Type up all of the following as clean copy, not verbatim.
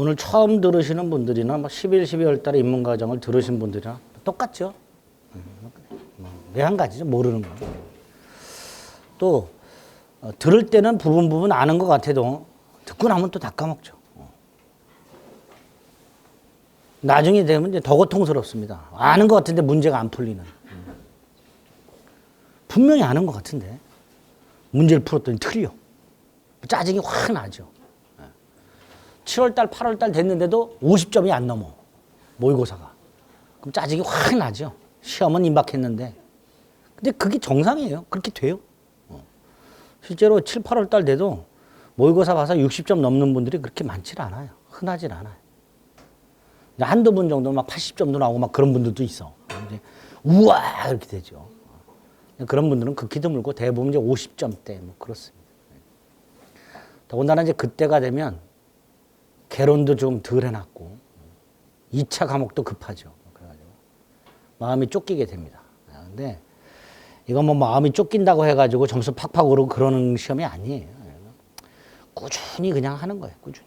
오늘 처음 들으시는 분들이나 11, 12월 달에 입문과정을 들으신 분들이나 똑같죠. 매 한 가지죠. 모르는 거. 또 들을 때는 부분 아는 것 같아도 듣고 나면 또 다 까먹죠. 나중에 되면 이제 더 고통스럽습니다. 아는 것 같은데 문제가 안 풀리는. 분명히 아는 것 같은데 문제를 풀었더니 틀려. 짜증이 확 나죠. 7월달, 8월달 됐는데도 50점이 안 넘어. 모의고사가. 그럼 짜증이 확 나죠. 시험은 임박했는데. 근데 그게 정상이에요. 그렇게 돼요. 실제로 7, 8월달 돼도 모의고사 봐서 60점 넘는 분들이 그렇게 많지 않아요. 흔하진 않아요. 한두 분 정도는 막 80점도 나오고 막 그런 분들도 있어. 이제 우와! 이렇게 되죠. 그런 분들은 극히 드물고 대부분 이제 50점대 뭐 그렇습니다. 더군다나 이제 그때가 되면 개론도 좀 덜 해놨고 2차 과목도 급하죠. 그래가지고 마음이 쫓기게 됩니다. 근데 이건 뭐 마음이 쫓긴다고 해가지고 점수 팍팍 오르고 그러는 시험이 아니에요. 꾸준히 그냥 하는 거예요. 꾸준히.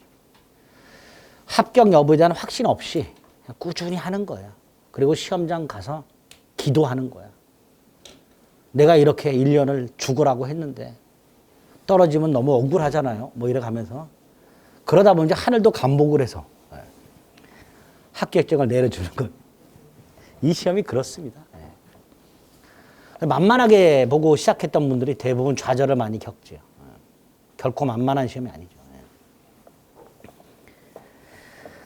합격 여부에 대한 확신 없이 그냥 꾸준히 하는 거예요. 그리고 시험장 가서 기도하는 거야. 내가 이렇게 1년을 죽으라고 했는데 떨어지면 너무 억울하잖아요. 뭐 이래 가면서. 그러다 보니 이제 하늘도 감복을 해서 합격증을 내려주는 것. 이 시험이 그렇습니다. 만만하게 보고 시작했던 분들이 대부분 좌절을 많이 겪죠. 결코 만만한 시험이 아니죠.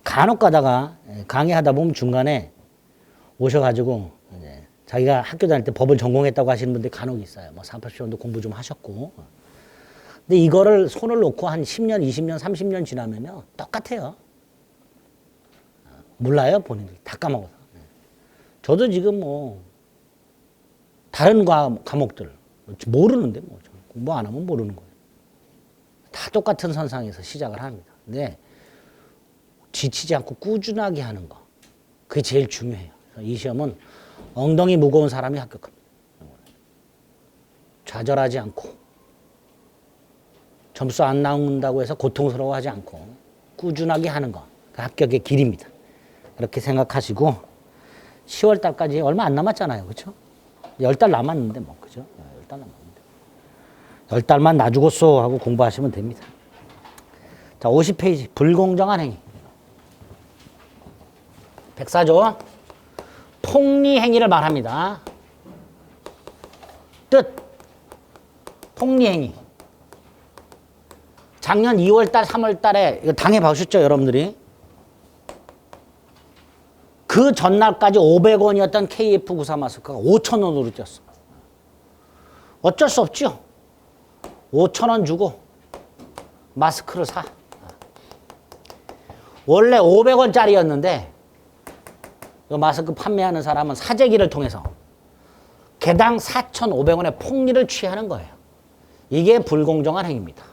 간혹 가다가 강의하다 보면 중간에 오셔가지고 이제 자기가 학교 다닐 때 법을 전공했다고 하시는 분들이 간혹 있어요. 뭐 48시간도 공부 좀 하셨고. 근데 이거를 손을 놓고 한 10년, 20년, 30년 지나면요. 똑같아요. 몰라요, 본인들이. 다 까먹어서. 저도 지금 뭐 다른 과목들 모르는데 뭐 공부 안 하면 모르는 거예요. 다 똑같은 선상에서 시작을 합니다. 근데 지치지 않고 꾸준하게 하는 거. 그게 제일 중요해요. 이 시험은 엉덩이 무거운 사람이 합격합니다. 좌절하지 않고 점수 안 나온다고 해서 고통스러워하지 않고 꾸준하게 하는 거. 그 합격의 길입니다. 그렇게 생각하시고 10월 달까지 얼마 안 남았잖아요. 그렇죠? 10달 남았는데 뭐 그죠? 10달 남았는데 10달만 놔주겠소 하고 공부하시면 됩니다. 자, 50페이지 불공정한 행위. 104조 폭리 행위를 말합니다. 뜻 폭리 행위. 작년 2월달, 3월달에 이거 당해보셨죠, 여러분들이? 그 전날까지 500원이었던 KF94 마스크가 5,000원으로 뛰었어. 어쩔 수 없죠. 5,000원 주고 마스크를 사. 원래 500원짜리였는데 이 마스크 판매하는 사람은 사재기를 통해서 개당 4,500원의 폭리를 취하는 거예요. 이게 불공정한 행위입니다.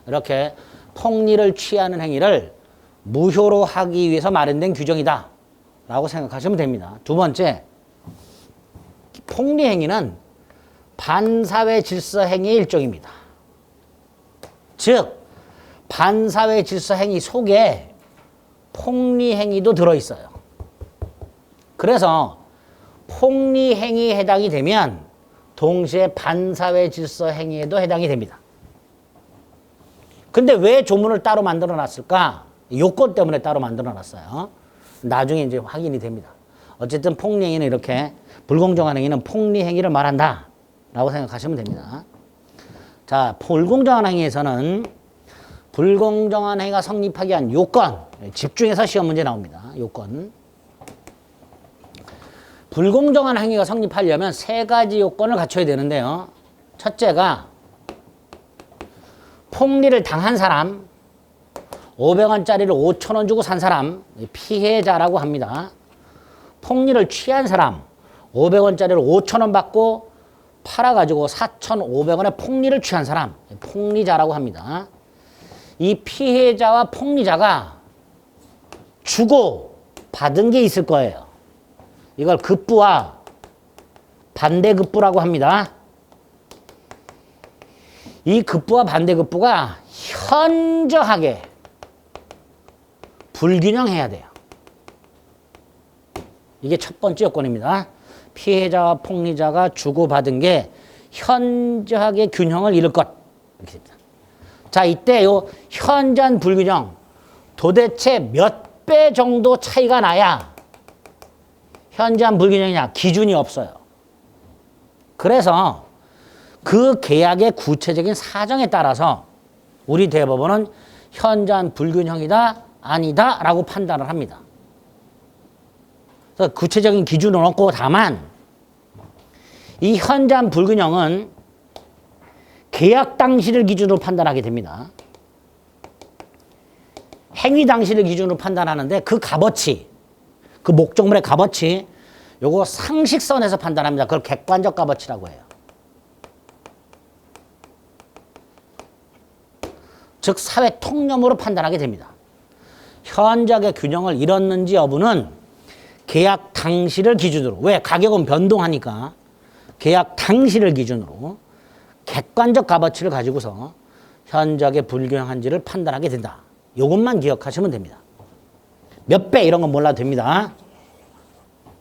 이렇게 폭리를 취하는 행위를 무효로 하기 위해서 마련된 규정이다 라고 생각하시면 됩니다. 두 번째, 폭리 행위는 반사회 질서 행위의 일종입니다. 즉 반사회 질서 행위 속에 폭리 행위도 들어있어요. 그래서 폭리 행위에 해당이 되면 동시에 반사회 질서 행위에도 해당이 됩니다. 근데 왜 조문을 따로 만들어 놨을까? 요건 때문에 따로 만들어 놨어요. 나중에 이제 확인이 됩니다. 어쨌든 폭리 행위는 이렇게 불공정한 행위는 폭리 행위를 말한다 라고 생각하시면 됩니다. 자, 불공정한 행위에서는 불공정한 행위가 성립하기 위한 요건, 집중해서 시험 문제 나옵니다. 요건. 불공정한 행위가 성립하려면 세 가지 요건을 갖춰야 되는데요. 첫째가 폭리를 당한 사람, 500원짜리를 5,000원 주고 산 사람, 피해자라고 합니다. 폭리를 취한 사람, 500원짜리를 5,000원 받고 팔아가지고 4,500원에 폭리를 취한 사람, 폭리자라고 합니다. 이 피해자와 폭리자가 주고 받은 게 있을 거예요. 이걸 급부와 반대급부라고 합니다. 이 급부와 반대급부가 현저하게 불균형해야 돼요. 이게 첫 번째 요건입니다. 피해자와 폭리자가 주고받은 게 현저하게 균형을 이룰 것. 이렇게 됩니다. 자, 이때 요 현저한 불균형 도대체 몇 배 정도 차이가 나야 현저한 불균형이냐? 기준이 없어요. 그래서 그 계약의 구체적인 사정에 따라서 우리 대법원은 현저한 불균형이다, 아니다 라고 판단을 합니다. 그래서 구체적인 기준은 없고 다만 이 현저한 불균형은 계약 당시를 기준으로 판단하게 됩니다. 행위 당시를 기준으로 판단하는데 그 값어치, 그 목적물의 값어치, 요거 상식선에서 판단합니다. 그걸 객관적 값어치라고 해요. 즉 사회 통념으로 판단하게 됩니다. 현저하게 균형을 이뤘는지 여부는 계약 당시를 기준으로, 왜? 가격은 변동하니까 계약 당시를 기준으로 객관적 값어치를 가지고서 현저하게 불균형한지를 판단하게 된다. 이것만 기억하시면 됩니다. 몇 배 이런 건 몰라도 됩니다.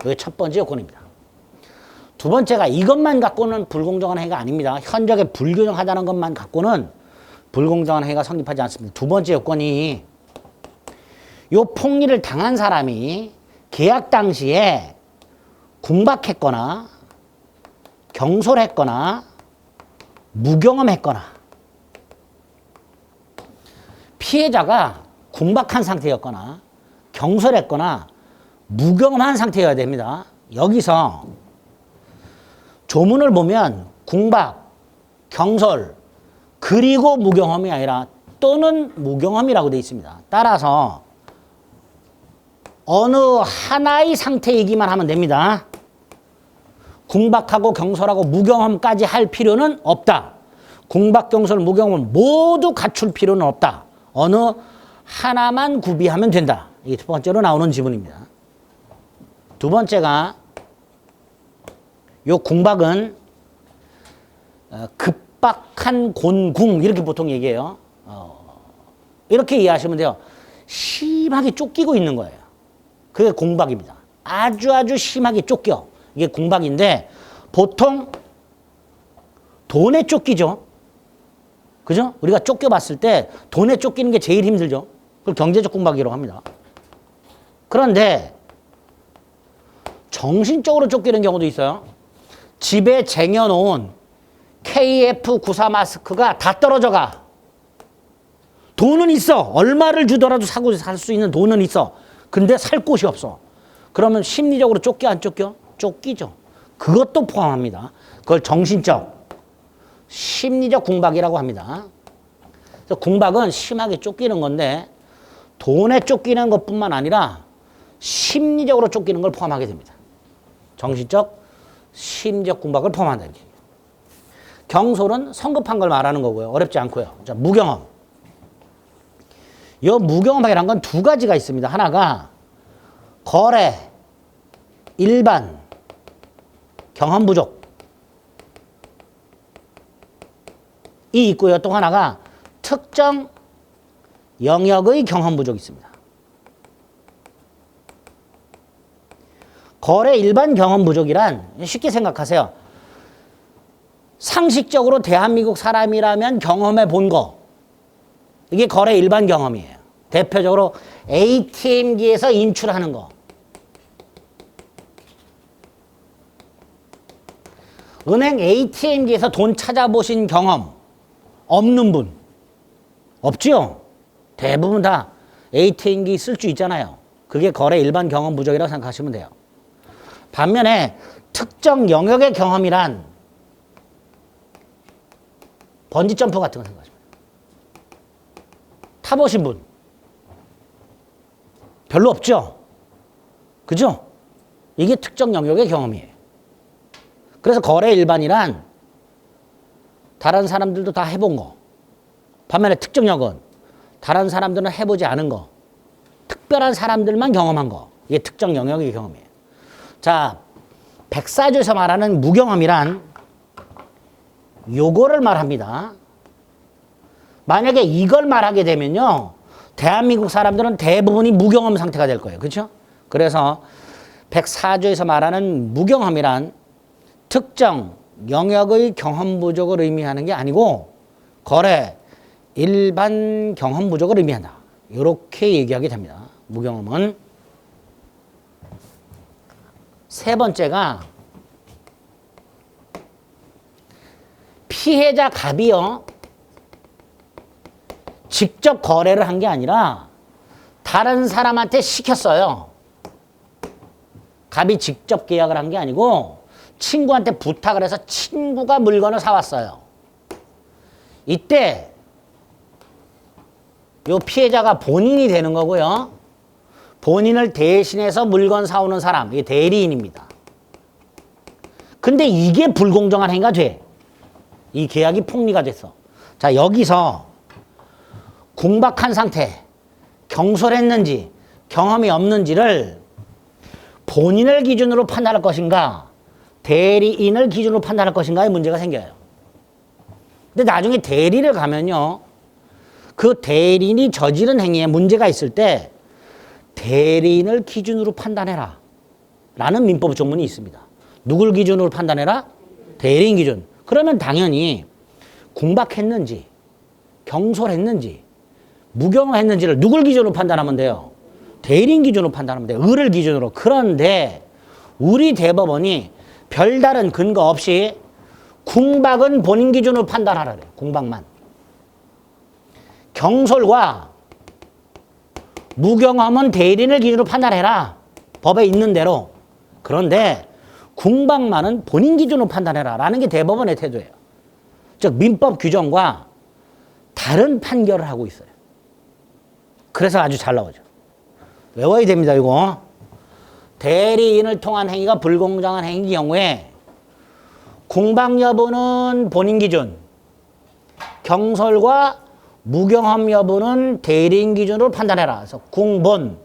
이게 첫 번째 요건입니다. 두 번째가 이것만 갖고는 불공정한 행위가 아닙니다. 현저하게 불균형하다는 것만 갖고는 불공정한 행위가 성립하지 않습니다. 두 번째 요건이 요 폭리를 당한 사람이 계약 당시에 궁박했거나 경솔했거나 무경험했거나 피해자가 궁박한 상태였거나 경솔했거나 무경험한 상태여야 됩니다. 여기서 조문을 보면 궁박, 경솔, 그리고 무경험이 아니라 또는 무경험이라고 되어 있습니다. 따라서 어느 하나의 상태이기만 하면 됩니다. 궁박하고 경솔하고 무경험까지 할 필요는 없다. 궁박, 경솔, 무경험을 모두 갖출 필요는 없다. 어느 하나만 구비하면 된다. 이게 첫 번째로 나오는 지문입니다. 두 번째가 요 궁박은 급박한 곤궁 이렇게 보통 얘기해요. 이렇게 이해하시면 돼요. 심하게 쫓기고 있는 거예요. 그게 궁박입니다. 아주 심하게 쫓겨. 이게 궁박인데 보통 돈에 쫓기죠. 그죠? 우리가 쫓겨봤을 때 돈에 쫓기는 게 제일 힘들죠. 그걸 경제적 궁박이라고 합니다. 그런데 정신적으로 쫓기는 경우도 있어요. 집에 쟁여놓은 KF94 마스크가 다 떨어져가. 돈은 있어. 얼마를 주더라도 사고 살 수 있는 돈은 있어. 근데 살 곳이 없어. 그러면 심리적으로 쫓겨 안 쫓겨? 쫓기죠. 그것도 포함합니다. 그걸 정신적, 심리적 궁박이라고 합니다. 그래서 궁박은 심하게 쫓기는 건데 돈에 쫓기는 것뿐만 아니라 심리적으로 쫓기는 걸 포함하게 됩니다. 정신적, 심리적 궁박을 포함한다. 이렇게. 경솔은 성급한 걸 말하는 거고요. 어렵지 않고요. 자, 무경험. 이 무경험이라는 건 두 가지가 있습니다. 하나가 거래, 일반, 경험 부족. 이 있고요. 또 하나가 특정 영역의 경험 부족이 있습니다. 거래 일반 경험 부족이란 쉽게 생각하세요. 상식적으로 대한민국 사람이라면 경험해 본 거. 이게 거래 일반 경험이에요. 대표적으로 ATM기에서 인출하는 거. 은행 ATM기에서 돈 찾아보신 경험 없는 분 없죠? 대부분 다 ATM기 쓸 줄 있잖아요. 그게 거래 일반 경험 부족이라고 생각하시면 돼요. 반면에 특정 영역의 경험이란 번지점프 같은 거 생각하시면 돼요. 타보신 분 별로 없죠? 그죠? 이게 특정 영역의 경험이에요. 그래서 거래 일반이란 다른 사람들도 다 해본 거. 반면에 특정 영역은 다른 사람들은 해보지 않은 거. 특별한 사람들만 경험한 거. 이게 특정 영역의 경험이에요. 자, 백사주에서 말하는 무경험이란 요거를 말합니다. 만약에 이걸 말하게 되면요. 대한민국 사람들은 대부분이 무경험 상태가 될 거예요. 그렇죠? 그래서 104조에서 말하는 무경험이란 특정 영역의 경험 부족을 의미하는 게 아니고 거래, 일반 경험 부족을 의미한다. 이렇게 얘기하게 됩니다. 무경험은. 세 번째가 피해자 갑이요. 직접 거래를 한 게 아니라 다른 사람한테 시켰어요. 갑이 직접 계약을 한 게 아니고 친구한테 부탁을 해서 친구가 물건을 사왔어요. 이때 요 피해자가 본인이 되는 거고요. 본인을 대신해서 물건 사오는 사람, 이게 대리인입니다. 근데 이게 불공정한 행위가 돼. 이 계약이 폭리가 됐어. 자, 여기서 궁박한 상태, 경솔했는지, 경험이 없는지를 본인을 기준으로 판단할 것인가, 대리인을 기준으로 판단할 것인가에 문제가 생겨요. 근데 나중에 대리를 가면요, 그 대리인이 저지른 행위에 문제가 있을 때 대리인을 기준으로 판단해라 라는 민법 조문이 있습니다. 누굴 기준으로 판단해라? 대리인 기준. 그러면 당연히 궁박했는지, 경솔했는지, 무경험했는지를 누굴 기준으로 판단하면 돼요? 대리인 기준으로 판단하면 돼요. 을을 기준으로. 그런데 우리 대법원이 별다른 근거 없이 궁박은 본인 기준으로 판단하라 그래요. 궁박만. 경솔과 무경험은 대리인을 기준으로 판단해라. 법에 있는 대로. 그런데 궁박만은 본인 기준으로 판단해라 라는 게 대법원의 태도예요. 즉 민법 규정과 다른 판결을 하고 있어요. 그래서 아주 잘 나오죠. 외워야 됩니다. 이거. 대리인을 통한 행위가 불공정한 행위 경우에 궁박 여부는 본인 기준, 경솔과 무경험 여부는 대리인 기준으로 판단해라. 그래서 궁본,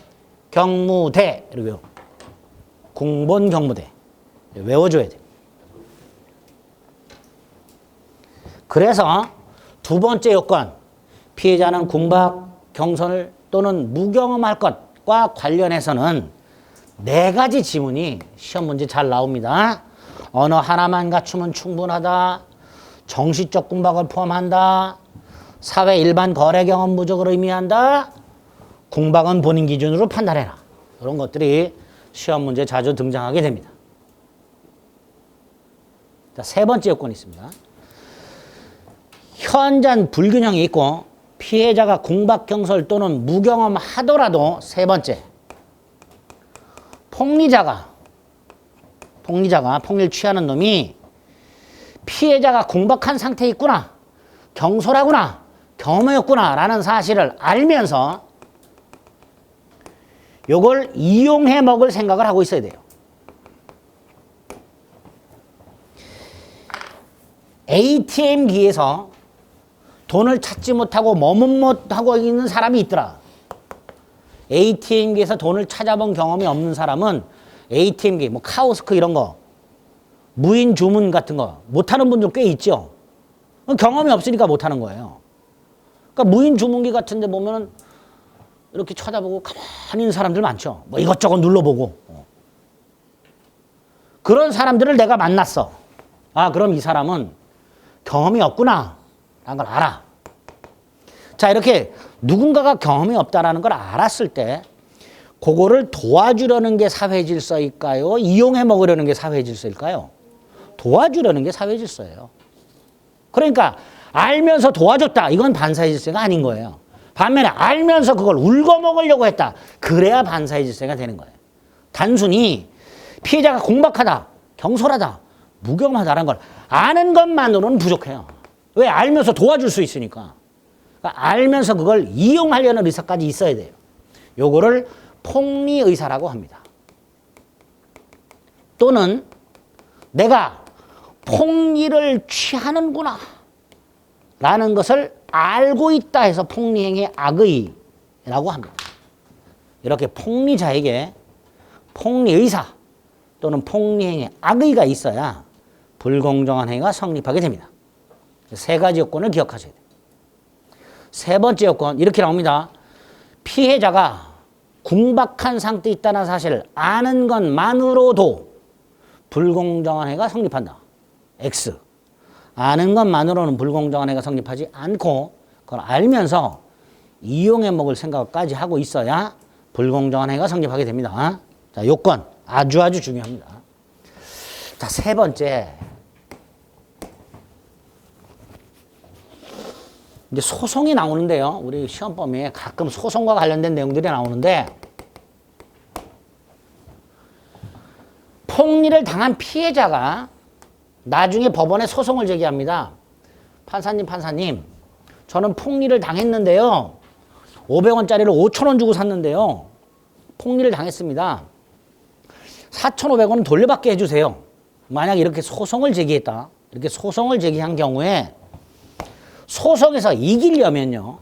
경무대 이렇게 궁본, 경무대 외워줘야 돼. 그래서 두 번째 요건, 피해자는 궁박, 경솔 또는 무경험할 것과 관련해서는 네 가지 지문이 시험 문제 잘 나옵니다. 언어 하나만 갖추면 충분하다. 정시적 궁박을 포함한다. 사회 일반 거래 경험 부족을 의미한다. 궁박은 본인 기준으로 판단해라. 이런 것들이 시험 문제 자주 등장하게 됩니다. 자, 세 번째 요건이 있습니다. 현장 불균형이 있고 피해자가 궁박, 경솔 또는 무경험 하더라도 세 번째, 폭리자가 폭리를 취하는 놈이 피해자가 궁박한 상태에 있구나, 경솔하구나, 경험이 없구나 라는 사실을 알면서 요걸 이용해 먹을 생각을 하고 있어야 돼요. ATM기에서 돈을 찾지 못하고 머뭇못하고 있는 사람이 있더라. ATM기에서 돈을 찾아본 경험이 없는 사람은 ATM기, 뭐 카오스크 이런 거, 무인 주문 같은 거 못하는 분들 꽤 있죠. 경험이 없으니까 못하는 거예요. 그러니까 무인 주문기 같은 데 보면은 이렇게 쳐다보고 가만히 있는 사람들 많죠. 뭐 이것저것 눌러보고. 그런 사람들을 내가 만났어. 아, 그럼 이 사람은 경험이 없구나 라는 걸 알아. 자, 이렇게 누군가가 경험이 없다라는 걸 알았을 때 그거를 도와주려는 게 사회 질서일까요? 이용해 먹으려는 게 사회 질서일까요? 도와주려는 게 사회 질서예요. 그러니까 알면서 도와줬다. 이건 반사회 질서가 아닌 거예요. 반면에 알면서 그걸 울고 먹으려고 했다. 그래야 반사회 질서가 되는 거예요. 단순히 피해자가 공박하다, 경솔하다, 무경험하다라는 걸 아는 것만으로는 부족해요. 왜? 알면서 도와줄 수 있으니까. 그러니까 알면서 그걸 이용하려는 의사까지 있어야 돼요. 요거를 폭리의사라고 합니다. 또는 내가 폭리를 취하는구나 라는 것을 알고 있다 해서 폭리행위의 악의라고 합니다. 이렇게 폭리자에게 폭리의사 또는 폭리행위의 악의가 있어야 불공정한 행위가 성립하게 됩니다. 세 가지 요건을 기억하셔야 돼요. 세 번째 요건 이렇게 나옵니다. 피해자가 궁박한 상태에 있다는 사실을 아는 것만으로도 불공정한 행위가 성립한다. X. 아는 것만으로는 불공정한 행위가 성립하지 않고 그걸 알면서 이용해 먹을 생각까지 하고 있어야 불공정한 행위가 성립하게 됩니다. 자, 요건 아주 중요합니다. 자, 세 번째. 이제 소송이 나오는데요. 우리 시험 범위에 가끔 소송과 관련된 내용들이 나오는데 폭리를 당한 피해자가 나중에 법원에 소송을 제기합니다. 판사님, 저는 폭리를 당했는데요. 500원짜리를 5,000원 주고 샀는데요. 폭리를 당했습니다. 4,500원은 돌려받게 해주세요. 만약 이렇게 소송을 제기했다. 이렇게 소송을 제기한 경우에 소송에서 이기려면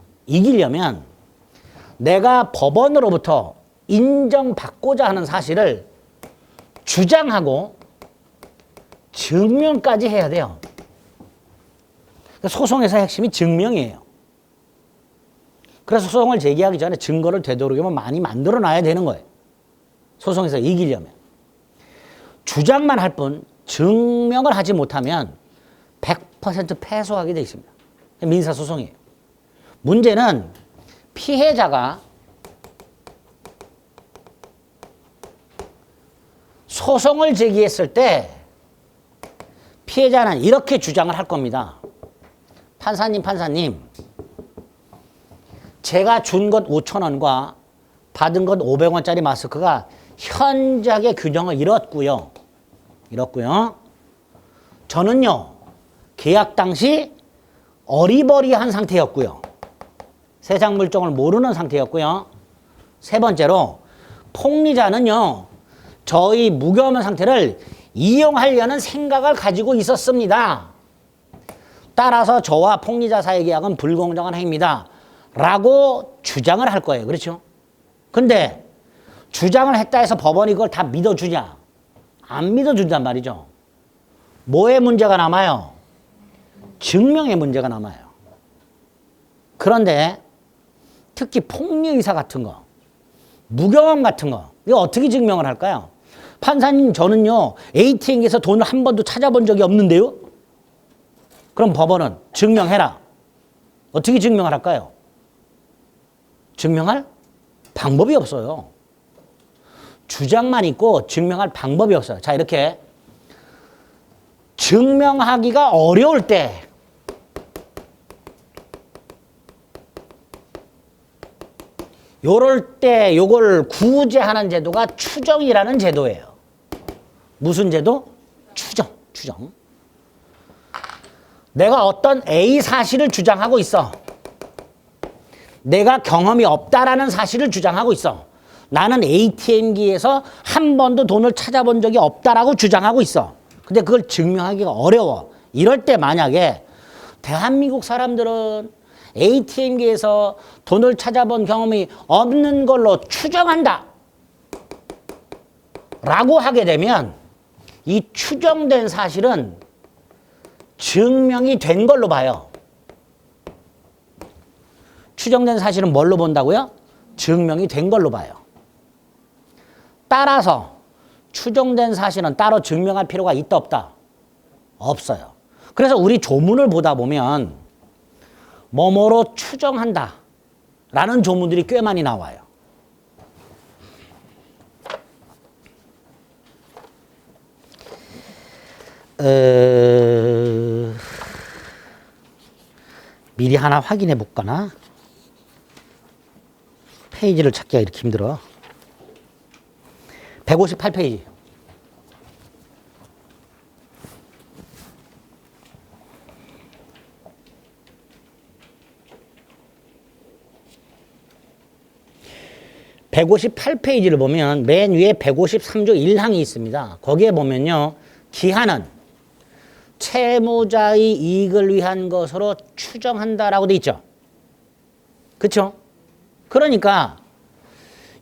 내가 법원으로부터 인정받고자 하는 사실을 주장하고 증명까지 해야 돼요. 소송에서 핵심이 증명이에요. 그래서 소송을 제기하기 전에 증거를 되도록이면 많이 만들어 놔야 되는 거예요. 소송에서 이기려면. 주장만 할 뿐 증명을 하지 못하면 100% 패소하게 돼 있습니다. 민사소송이에요. 문제는 피해자가 소송을 제기했을 때 피해자는 이렇게 주장을 할 겁니다. 판사님, 제가 준 것 5,000원과 받은 것 500원짜리 마스크가 현저하게 균형을 잃었고요. 저는요, 계약 당시 어리버리한 상태였고요. 세상 물정을 모르는 상태였고요. 세 번째로, 폭리자는요, 저희 무혐의 상태를 이용하려는 생각을 가지고 있었습니다. 따라서 저와 폭리자 사이 계약은 불공정한 행위입니다. 라고 주장을 할 거예요. 그렇죠? 근데 주장을 했다 해서 법원이 그걸 다 믿어주냐? 안 믿어준단 말이죠. 뭐의 문제가 남아요? 증명의 문제가 남아요. 그런데 특히 폭리 의사 같은 거, 무경험 같은 거, 이거 어떻게 증명을 할까요? 판사님, 저는요, ATM기에서 돈을 한 번도 찾아본 적이 없는데요? 그럼 법원은 증명해라. 어떻게 증명을 할까요? 증명할 방법이 없어요. 주장만 있고 증명할 방법이 없어요. 자, 이렇게 증명하기가 어려울 때 요럴 때 요걸 구제하는 제도가 추정이라는 제도예요. 무슨 제도? 추정. 내가 어떤 A 사실을 주장하고 있어. 내가 경험이 없다라는 사실을 주장하고 있어. 나는 ATM기에서 한 번도 돈을 찾아본 적이 없다라고 주장하고 있어. 근데 그걸 증명하기가 어려워. 이럴 때 만약에 대한민국 사람들은 ATM기에서 돈을 찾아본 경험이 없는 걸로 추정한다. 라고 하게 되면 이 추정된 사실은 증명이 된 걸로 봐요. 추정된 사실은 뭘로 본다고요? 증명이 된 걸로 봐요. 따라서 추정된 사실은 따로 증명할 필요가 있다 없다? 없어요. 그래서 우리 조문을 보다 보면 뭐뭐로 추정한다 라는 조문들이 꽤 많이 나와요. 미리 하나 확인해 볼까나? 페이지를 찾기가 이렇게 힘들어. 158페이지. (158페이지를) 보면 맨 위에 153조 1항이 있습니다. 거기에 보면요, 기한은 채무자의 이익을 위한 것으로 추정한다라고 돼 있죠. 그렇죠? 그러니까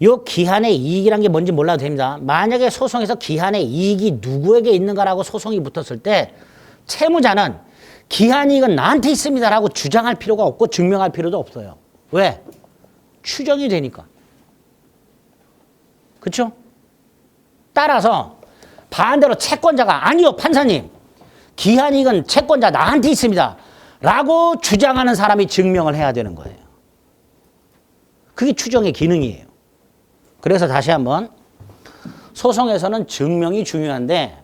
요 기한의 이익이란 게 뭔지 몰라도 됩니다. 만약에 소송에서 기한의 이익이 누구에게 있는가라고 소송이 붙었을 때 채무자는 기한 이익은 나한테 있습니다라고 주장할 필요가 없고 증명할 필요도 없어요. 왜? 추정이 되니까. 그렇죠? 따라서 반대로 채권자가 아니요 판사님 기한이익은 채권자 나한테 있습니다 라고 주장하는 사람이 증명을 해야 되는 거예요. 그게 추정의 기능이에요. 그래서 다시 한번 소송에서는 증명이 중요한데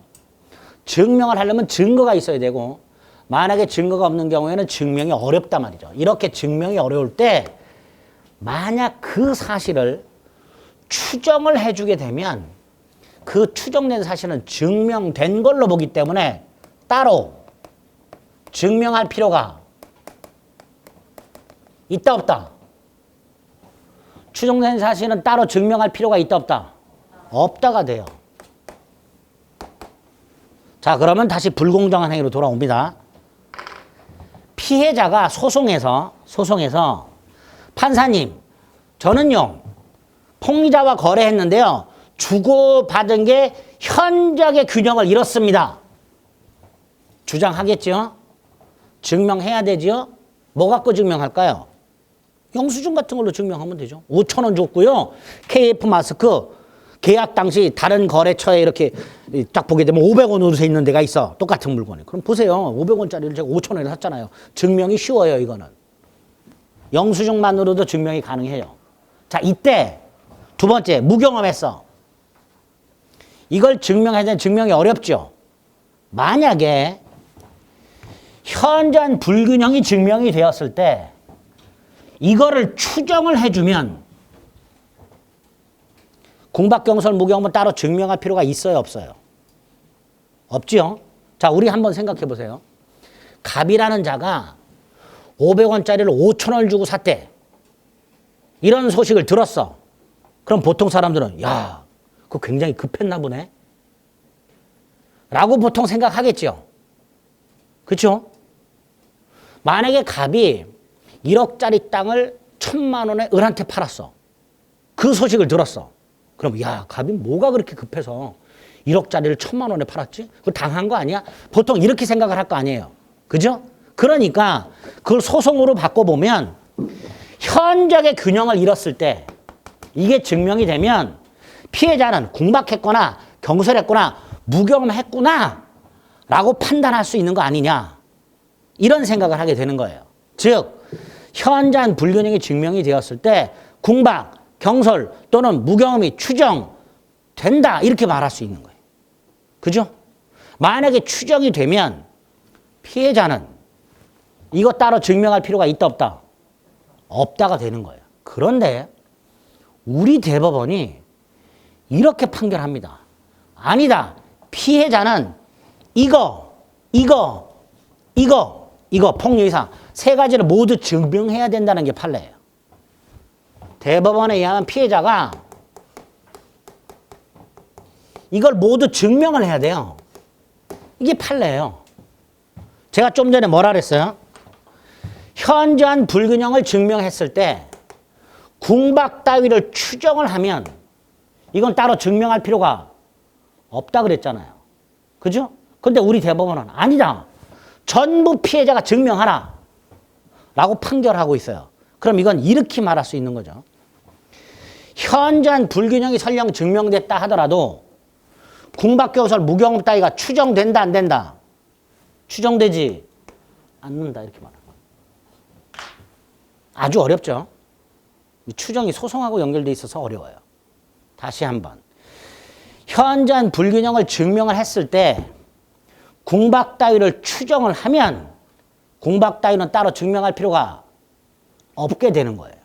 증명을 하려면 증거가 있어야 되고 만약에 증거가 없는 경우에는 증명이 어렵단 말이죠. 이렇게 증명이 어려울 때 만약 그 사실을 추정을 해주게 되면 그 추정된 사실은 증명된 걸로 보기 때문에 따로 증명할 필요가 있다 없다? 추정된 사실은 따로 증명할 필요가 있다 없다? 없다가 돼요. 자, 그러면 다시 불공정한 행위로 돌아옵니다. 피해자가 소송에서 판사님 저는요 폭리자와 거래했는데요 주고받은 게 현저하게 균형을 잃었습니다. 주장하겠죠? 증명해야 되죠? 뭐 갖고 증명할까요? 영수증 같은 걸로 증명하면 되죠. 5,000원 줬고요. KF 마스크 계약 당시 다른 거래처에 이렇게 딱 보게 되면 500원으로 돼 있는 데가 있어. 똑같은 물건이. 그럼 보세요. 500원짜리를 제가 5,000원에 샀잖아요. 증명이 쉬워요, 이거는. 영수증만으로도 증명이 가능해요. 자, 이때 두 번째, 무경험했어. 이걸 증명해야 되는 증명이 어렵죠. 만약에 현저한 불균형이 증명이 되었을 때 이거를 추정을 해주면 공박경설 무경험은 따로 증명할 필요가 있어요, 없어요? 없지요? 자, 우리 한번 생각해 보세요. 갑이라는 자가 500원짜리를 5,000원을 주고 샀대. 이런 소식을 들었어. 그럼 보통 사람들은 야, 그거 굉장히 급했나 보네. 라고 보통 생각하겠죠. 그렇죠? 만약에 갑이 1억짜리 땅을 1,000만 원에 을한테 팔았어. 그 소식을 들었어. 그럼 야, 갑이 뭐가 그렇게 급해서 1억짜리를 1,000만 원에 팔았지? 그거 당한 거 아니야? 보통 이렇게 생각을 할 거 아니에요. 그죠? 그러니까 그걸 소송으로 바꿔보면 현저하게 균형을 잃었을 때 이게 증명이 되면 피해자는 궁박했거나 경솔했거나 무경험했구나 라고 판단할 수 있는 거 아니냐. 이런 생각을 하게 되는 거예요. 즉 현저한 불균형이 증명이 되었을 때 궁박, 경솔 또는 무경험이 추정된다 이렇게 말할 수 있는 거예요. 그죠? 만약에 추정이 되면 피해자는 이거 따로 증명할 필요가 있다 없다? 없다가 되는 거예요. 그런데 우리 대법원이 이렇게 판결합니다. 아니다. 피해자는 이거 폭력 이상 세 가지를 모두 증명해야 된다는 게 판례예요. 대법원에 의하면 피해자가 이걸 모두 증명을 해야 돼요. 이게 판례예요. 제가 좀 전에 뭐라 그랬어요? 현저한 불균형을 증명했을 때 궁박 따위를 추정을 하면 이건 따로 증명할 필요가 없다 그랬잖아요. 그죠? 근데 우리 대법원은 아니다. 전부 피해자가 증명하라 라고 판결하고 있어요. 그럼 이건 이렇게 말할 수 있는 거죠. 현저한 불균형이 설령 증명됐다 하더라도 궁박경설 무경험 따위가 추정된다 안 된다? 추정되지 않는다 이렇게 말합니다. 아주 어렵죠. 추정이 소송하고 연결돼 있어서 어려워요. 다시 한번. 현저한 불균형을 증명을 했을 때 궁박 따위를 추정을 하면 궁박 따위는 따로 증명할 필요가 없게 되는 거예요.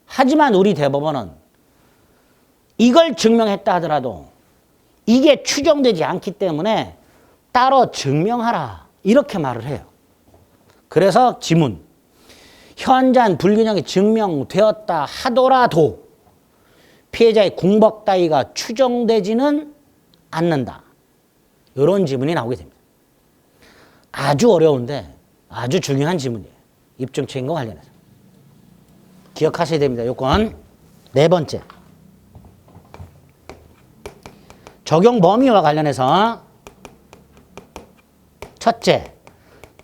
하지만 우리 대법원은 이걸 증명했다 하더라도 이게 추정되지 않기 때문에 따로 증명하라 이렇게 말을 해요. 그래서 지문. 현저한 불균형이 증명되었다 하더라도 피해자의 궁박 따위가 추정되지는 않는다. 이런 지문이 나오게 됩니다. 아주 어려운데 아주 중요한 지문이에요. 입증책임과 관련해서. 기억하셔야 됩니다. 요건 네 번째. 적용 범위와 관련해서 첫째,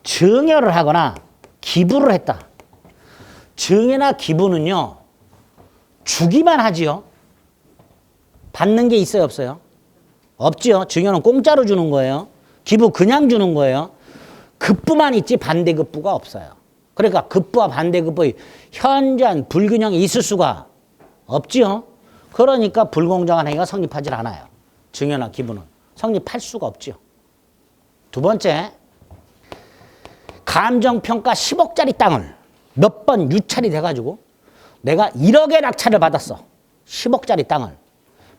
증여를 하거나 기부를 했다. 증여나 기부는요, 주기만 하지요. 받는 게 있어요, 없어요? 없지요. 증여는 공짜로 주는 거예요. 기부 그냥 주는 거예요. 급부만 있지 반대급부가 없어요. 그러니까 급부와 반대급부의 현저한 불균형이 있을 수가 없지요. 그러니까 불공정한 행위가 성립하지 않아요. 증여나 기부는 성립할 수가 없지요. 두 번째, 감정평가 10억짜리 땅을 몇 번 유찰이 돼가지고 내가 1억의 낙찰을 받았어. 10억짜리 땅을.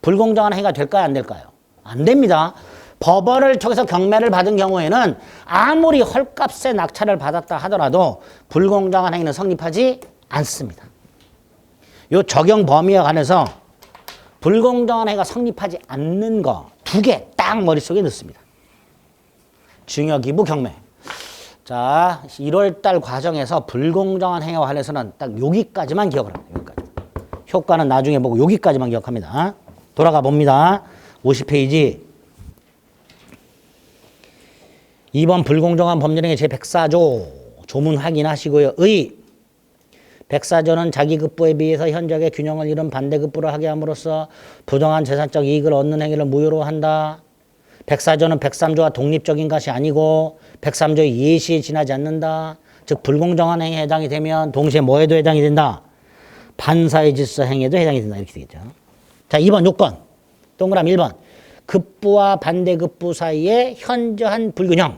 불공정한 행위가 될까요? 안 될까요? 안 됩니다. 법원을 통해서 경매를 받은 경우에는 아무리 헐값에 낙찰을 받았다 하더라도 불공정한 행위는 성립하지 않습니다. 이 적용 범위에 관해서 불공정한 행위가 성립하지 않는 거 2개 딱 머릿속에 넣습니다. 증여, 기부, 경매. 자, 1월달 과정에서 불공정한 행위와 관해서는 딱 여기까지만 기억을 합니다. 여기까지. 효과는 나중에 보고 여기까지만 기억합니다. 돌아가 봅니다. 50페이지. 2번 불공정한 법률행위 제104조 조문 확인하시고요. 의 104조는 자기급부에 비해서 현저하게 균형을 이룬 반대급부를 하게 함으로써 부정한 재산적 이익을 얻는 행위를 무효로 한다. 104조는 103조와 독립적인 것이 아니고 103조의 예시에 지나지 않는다. 즉 불공정한 행위에 해당이 되면 동시에 뭐에도 해당이 된다. 반사의 질서 행위에도 해당이 된다. 이렇게 되겠죠. 자, 2번 요건. 동그라미 1번. 급부와 반대급부 사이에 현저한 불균형.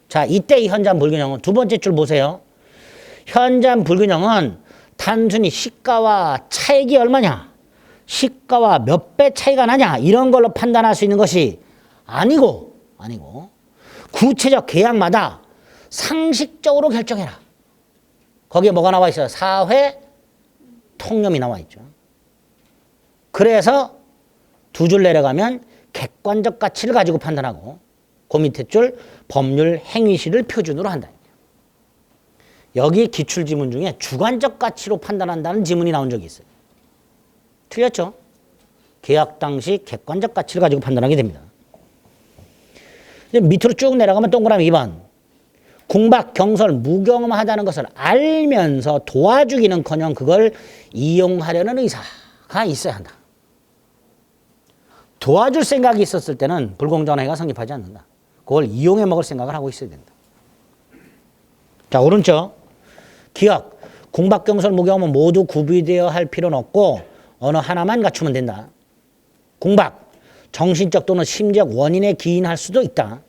자, 이때 이 현저한 불균형은 두 번째 줄 보세요. 현저한 불균형은 단순히 시가와 차익이 얼마냐, 시가와 몇 배 차이가 나냐 이런 걸로 판단할 수 있는 것이 아니고 구체적 계약마다 상식적으로 결정해라. 거기에 뭐가 나와 있어요? 사회 통념이 나와 있죠. 그래서 두 줄 내려가면 객관적 가치를 가지고 판단하고 그 밑에 줄 법률 행위시를 표준으로 한다. 여기 기출지문 중에 주관적 가치로 판단한다는 지문이 나온 적이 있어요. 틀렸죠? 계약 당시 객관적 가치를 가지고 판단하게 됩니다. 밑으로 쭉 내려가면 동그라미 2번. 궁박, 경설, 무경험하다는 것을 알면서 도와주기는커녕 그걸 이용하려는 의사가 있어야 한다. 도와줄 생각이 있었을 때는 불공정한 행위가 성립하지 않는다. 그걸 이용해 먹을 생각을 하고 있어야 된다. 자, 오른쪽. 기억. 궁박, 경설, 무경험은 모두 구비되어야 할 필요는 없고 어느 하나만 갖추면 된다. 궁박. 정신적 또는 심리적 원인에 기인할 수도 있다.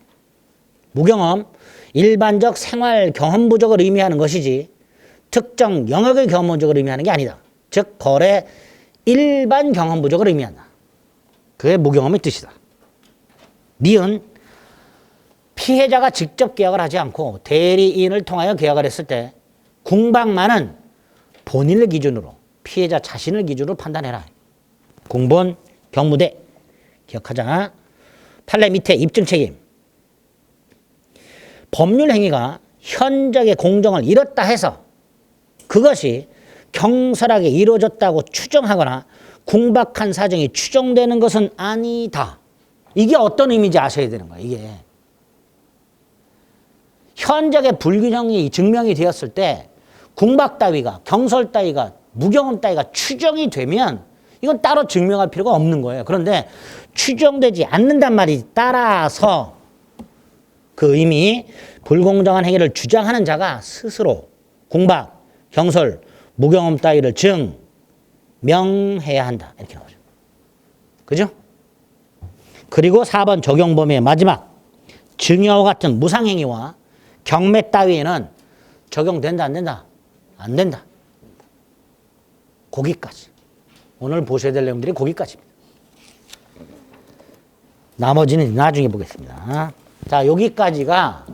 무경험. 일반적 생활 경험 부족을 의미하는 것이지 특정 영역의 경험 부족을 의미하는 게 아니다. 즉 거래 일반 경험 부족을 의미한다. 그게 무경험의 뜻이다. 니은 피해자가 직접 계약을 하지 않고 대리인을 통하여 계약을 했을 때 궁박만은 본인을 기준으로 피해자 자신을 기준으로 판단해라. 공본, 경무대 기억하자. 판례 밑에 입증 책임. 법률 행위가 현저하게 공정을 잃었다 해서 그것이 경솔하게 이루어졌다고 추정하거나 궁박한 사정이 추정되는 것은 아니다. 이게 어떤 의미인지 아셔야 되는 거예요. 이게 현저하게 불균형이 증명이 되었을 때 궁박 따위가 경솔 따위가 무경험 따위가 추정이 되면 이건 따로 증명할 필요가 없는 거예요. 그런데 추정되지 않는단 말이 따라서 그 의미 불공정한 행위를 주장하는 자가 스스로 궁박, 경솔, 무경험 따위를 증명해야 한다. 이렇게 나오죠. 그죠? 그리고 4번 적용 범위의 마지막 증여와 같은 무상행위와 경매 따위에는 적용된다 안 된다? 안 된다. 거기까지. 오늘 보셔야 될 내용들이 거기까지입니다. 나머지는 나중에 보겠습니다. 자, 여기까지가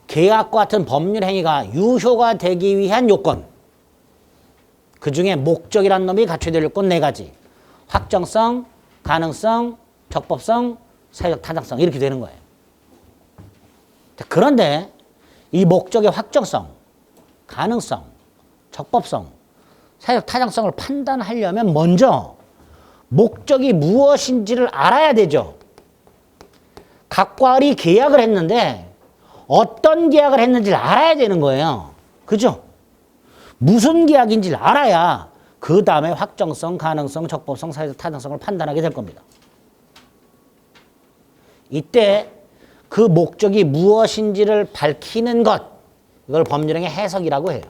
계약과 같은 법률 행위가 유효가 되기 위한 요건. 그 중에 목적이란 놈이 갖춰야 될 요건 4가지. 확정성, 가능성, 적법성, 사회적 타당성 이렇게 되는 거예요. 그런데 이 목적의 확정성, 가능성, 적법성, 사회적 타당성을 판단하려면 먼저 목적이 무엇인지를 알아야 되죠. 각과리 계약을 했는데 어떤 계약을 했는지를 알아야 되는 거예요. 그죠? 무슨 계약인지를 알아야 그 다음에 확정성, 가능성, 적법성, 사회적 타당성을 판단하게 될 겁니다. 이때 그 목적이 무엇인지를 밝히는 것, 이걸 법률행위 해석이라고 해요.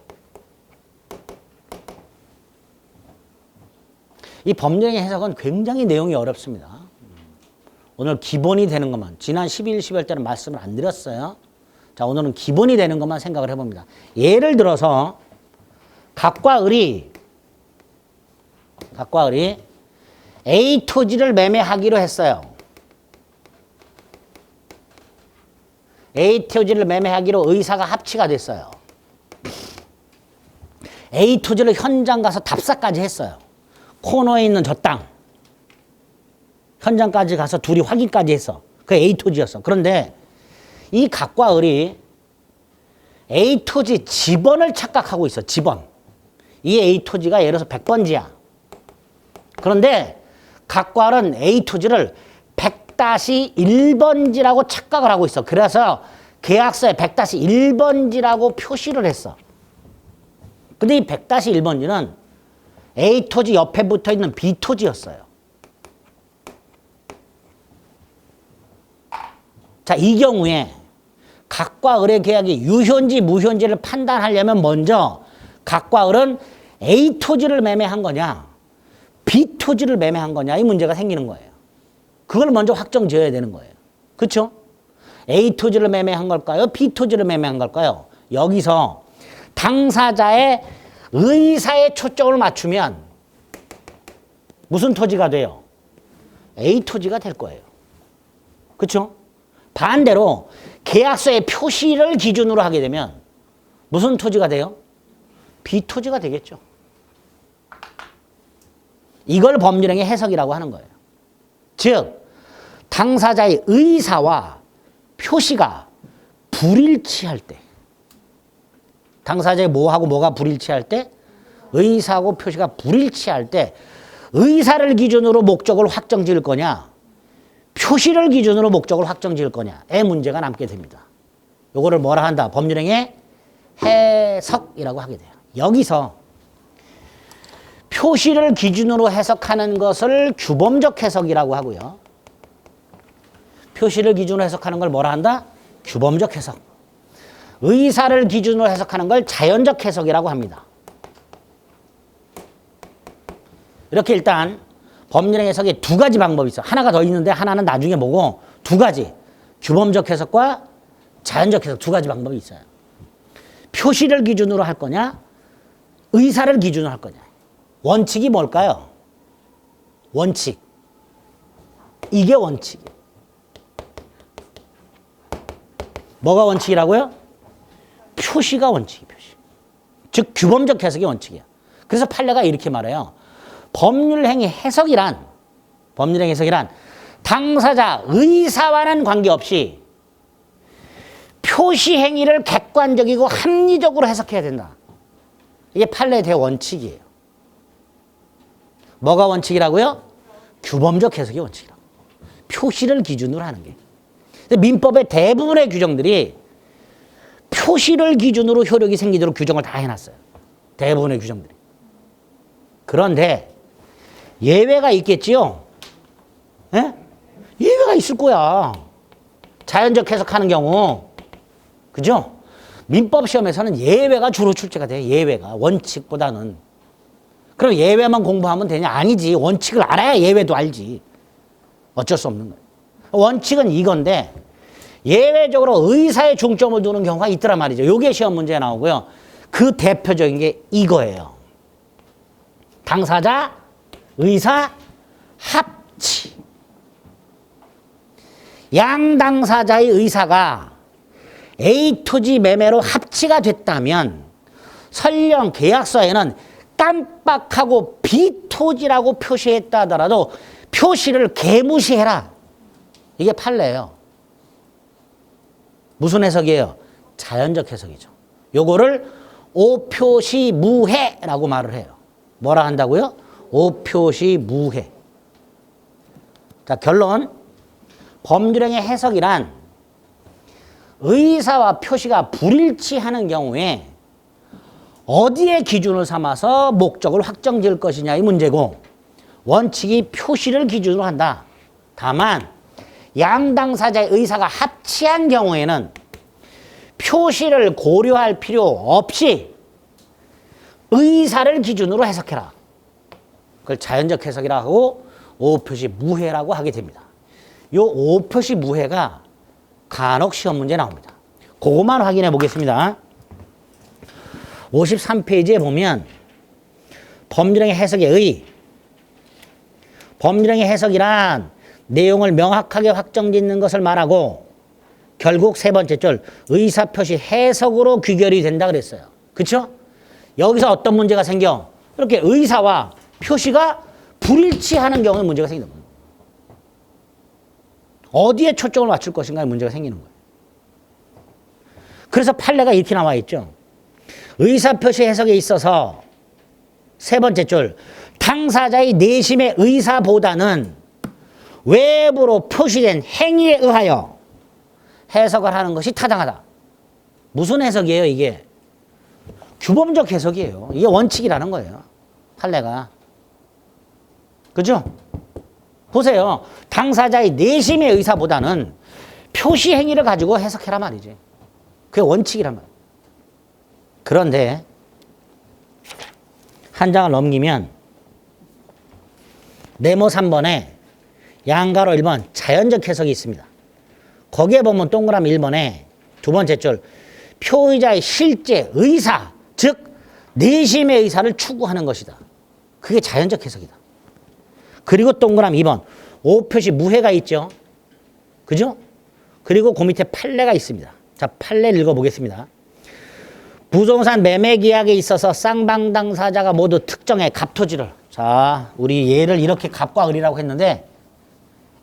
이 법률행위 해석은 굉장히 내용이 어렵습니다. 오늘 기본이 되는 것만, 지난 12일, 12월 때는 말씀을 안 드렸어요. 자, 오늘은 기본이 되는 것만 생각을 해봅니다. 예를 들어서 각과 을이 A 토지를 매매하기로 했어요. A 토지를 매매하기로 의사가 합치가 됐어요. A 토지를 현장 가서 답사까지 했어요. 코너에 있는 저 땅. 현장까지 가서 둘이 확인까지 했어. 그 A 토지였어. 그런데 이 각과 을이 A 토지 지번을 착각하고 있어. 지번. 이 A 토지가 예를 들어서 100번지야. 그런데 각과 을은 A 토지를 100-1번지라고 착각을 하고 있어. 그래서 계약서에 100-1번지라고 표시를 했어. 근데 이 100-1번지는 A 토지 옆에 붙어 있는 B 토지였어요. 자, 이 경우에 각과 을의 계약이 유효인지 무효인지를 판단하려면 먼저 각과 을은 A 토지를 매매한 거냐, B 토지를 매매한 거냐, 이 문제가 생기는 거예요. 그걸 먼저 확정 지어야 되는 거예요. 그렇죠? A 토지를 매매한 걸까요? B 토지를 매매한 걸까요? 여기서 당사자의 의사에 초점을 맞추면 무슨 토지가 돼요? A 토지가 될 거예요. 그렇죠? 반대로 계약서의 표시를 기준으로 하게 되면 무슨 토지가 돼요? B 토지가 되겠죠. 이걸 법률행위 해석이라고 하는 거예요. 즉 당사자의 의사와 표시가 불일치할 때, 당사자의 뭐하고 뭐가 불일치할 때? 의사하고 표시가 불일치할 때 의사를 기준으로 목적을 확정 지을 거냐, 표시를 기준으로 목적을 확정 지을 거냐의 문제가 남게 됩니다. 요거를 뭐라 한다? 법률행위 해석이라고 하게 돼요. 여기서 표시를 기준으로 해석하는 것을 규범적 해석이라고 하고요. 표시를 기준으로 해석하는 걸 뭐라 한다? 규범적 해석. 의사를 기준으로 해석하는 걸 자연적 해석이라고 합니다. 이렇게 일단 법률행위 해석에 두 가지 방법이 있어. 하나가 더 있는데 하나는 나중에 보고 두 가지. 규범적 해석과 자연적 해석 두 가지 방법이 있어요. 표시를 기준으로 할 거냐, 의사를 기준으로 할 거냐. 원칙이 뭘까요? 원칙. 이게 원칙이에요. 뭐가 원칙이라고요? 표시가 원칙이에요. 표시. 즉 규범적 해석이 원칙이에요. 그래서 판례가 이렇게 말해요. 법률행위 해석이란 당사자 의사와는 관계없이 표시행위를 객관적이고 합리적으로 해석해야 된다. 이게 판례의 대원칙이에요. 뭐가 원칙이라고요? 규범적 해석이 원칙이라고. 표시를 기준으로 하는 게. 민법의 대부분의 규정들이 표시를 기준으로 효력이 생기도록 규정을 다 해놨어요. 대부분의 규정들이. 그런데 예외가 있겠지요? 예? 예외가 있을 거야. 자연적 해석하는 경우. 그죠? 민법 시험에서는 예외가 주로 출제가 돼요. 예외가. 원칙보다는. 그럼 예외만 공부하면 되냐? 아니지. 원칙을 알아야 예외도 알지. 어쩔 수 없는 거예요. 원칙은 이건데 예외적으로 의사에 중점을 두는 경우가 있더란 말이죠. 요게 시험 문제에 나오고요. 그 대표적인 게 이거예요. 당사자, 의사, 합치. 양 당사자의 의사가 A 토지 매매로 합치가 됐다면 설령 계약서에는 깜빡하고 B 토지라고 표시했다 하더라도 표시를 개무시해라. 이게 판례예요. 무슨 해석이에요? 자연적 해석이죠. 요거를 오표시무해라고 말을 해요. 뭐라 한다고요? 오표시무해. 자, 결론. 법률행위 해석이란 의사와 표시가 불일치하는 경우에 어디에 기준을 삼아서 목적을 확정 지을 것이냐 이 문제고 원칙이 표시를 기준으로 한다. 다만 양 당사자의 의사가 합치한 경우에는 표시를 고려할 필요 없이 의사를 기준으로 해석해라. 그걸 자연적 해석이라고 하고 오표시 무해라고 하게 됩니다. 이 오표시 무해가 간혹 시험 문제에 나옵니다. 그것만 확인해 보겠습니다. 53페이지에 보면 법률행위 해석의 의. 법률행위 해석이란 내용을 명확하게 확정짓는 것을 말하고 결국 세 번째 줄 의사표시 해석으로 귀결이 된다 그랬어요. 그렇죠? 여기서 어떤 문제가 생겨? 이렇게 의사와 표시가 불일치하는 경우에 문제가 생기는 거예요. 어디에 초점을 맞출 것인가에 문제가 생기는 거예요. 그래서 판례가 이렇게 나와 있죠. 의사표시 해석에 있어서 세 번째 줄 당사자의 내심의 의사보다는 외부로 표시된 행위에 의하여 해석을 하는 것이 타당하다. 무슨 해석이에요 이게? 규범적 해석이에요. 이게 원칙이라는 거예요. 판례가. 그죠? 보세요. 당사자의 내심의 의사보다는 표시 행위를 가지고 해석해라 말이지. 그게 원칙이란 말이에요. 그런데 한 장을 넘기면 네모 3번에 양가로 1번 자연적 해석이 있습니다. 거기에 보면 동그라미 1번에 두 번째 줄 표의자의 실제 의사, 즉 내심의 의사를 추구하는 것이다. 그게 자연적 해석이다. 그리고 동그라미 2번 오표시 무해가 있죠. 그죠? 그리고 그 밑에 판례가 있습니다. 자, 판례를 읽어보겠습니다. 부동산 매매 계약에 있어서 쌍방 당사자가 모두 특정의 갑토지를, 자, 우리 얘를 이렇게 갑과 을이라고 했는데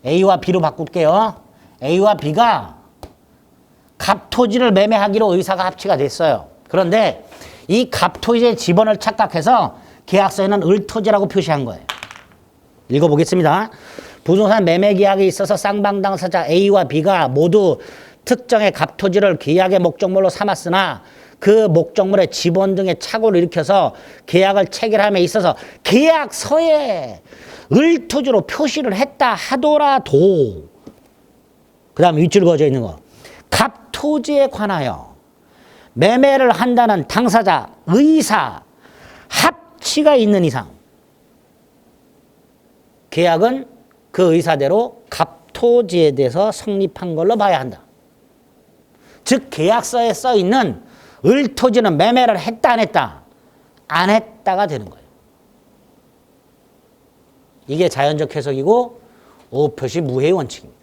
A와 B로 바꿀게요. A와 B가 갑토지를 매매하기로 의사가 합치가 됐어요. 그런데 이 갑토지의 지번을 착각해서 계약서에는 을토지라고 표시한 거예요. 읽어보겠습니다. 부동산 매매 계약에 있어서 쌍방 당사자 A와 B가 모두 특정의 갑토지를 계약의 목적물로 삼았으나 그 목적물의 지번 등의 착오를 일으켜서 계약을 체결함에 있어서 계약서에 을토지로 표시를 했다 하더라도, 그 다음 윗줄 그어져 있는 거, 갑토지에 관하여 매매를 한다는 당사자 의사 합치가 있는 이상 계약은 그 의사대로 갑토지에 대해서 성립한 걸로 봐야 한다. 즉 계약서에 써 있는 을토지는 매매를 했다 안 했다? 안 했다가 되는 거예요. 이게 자연적 해석이고 오표시 무해의 원칙입니다.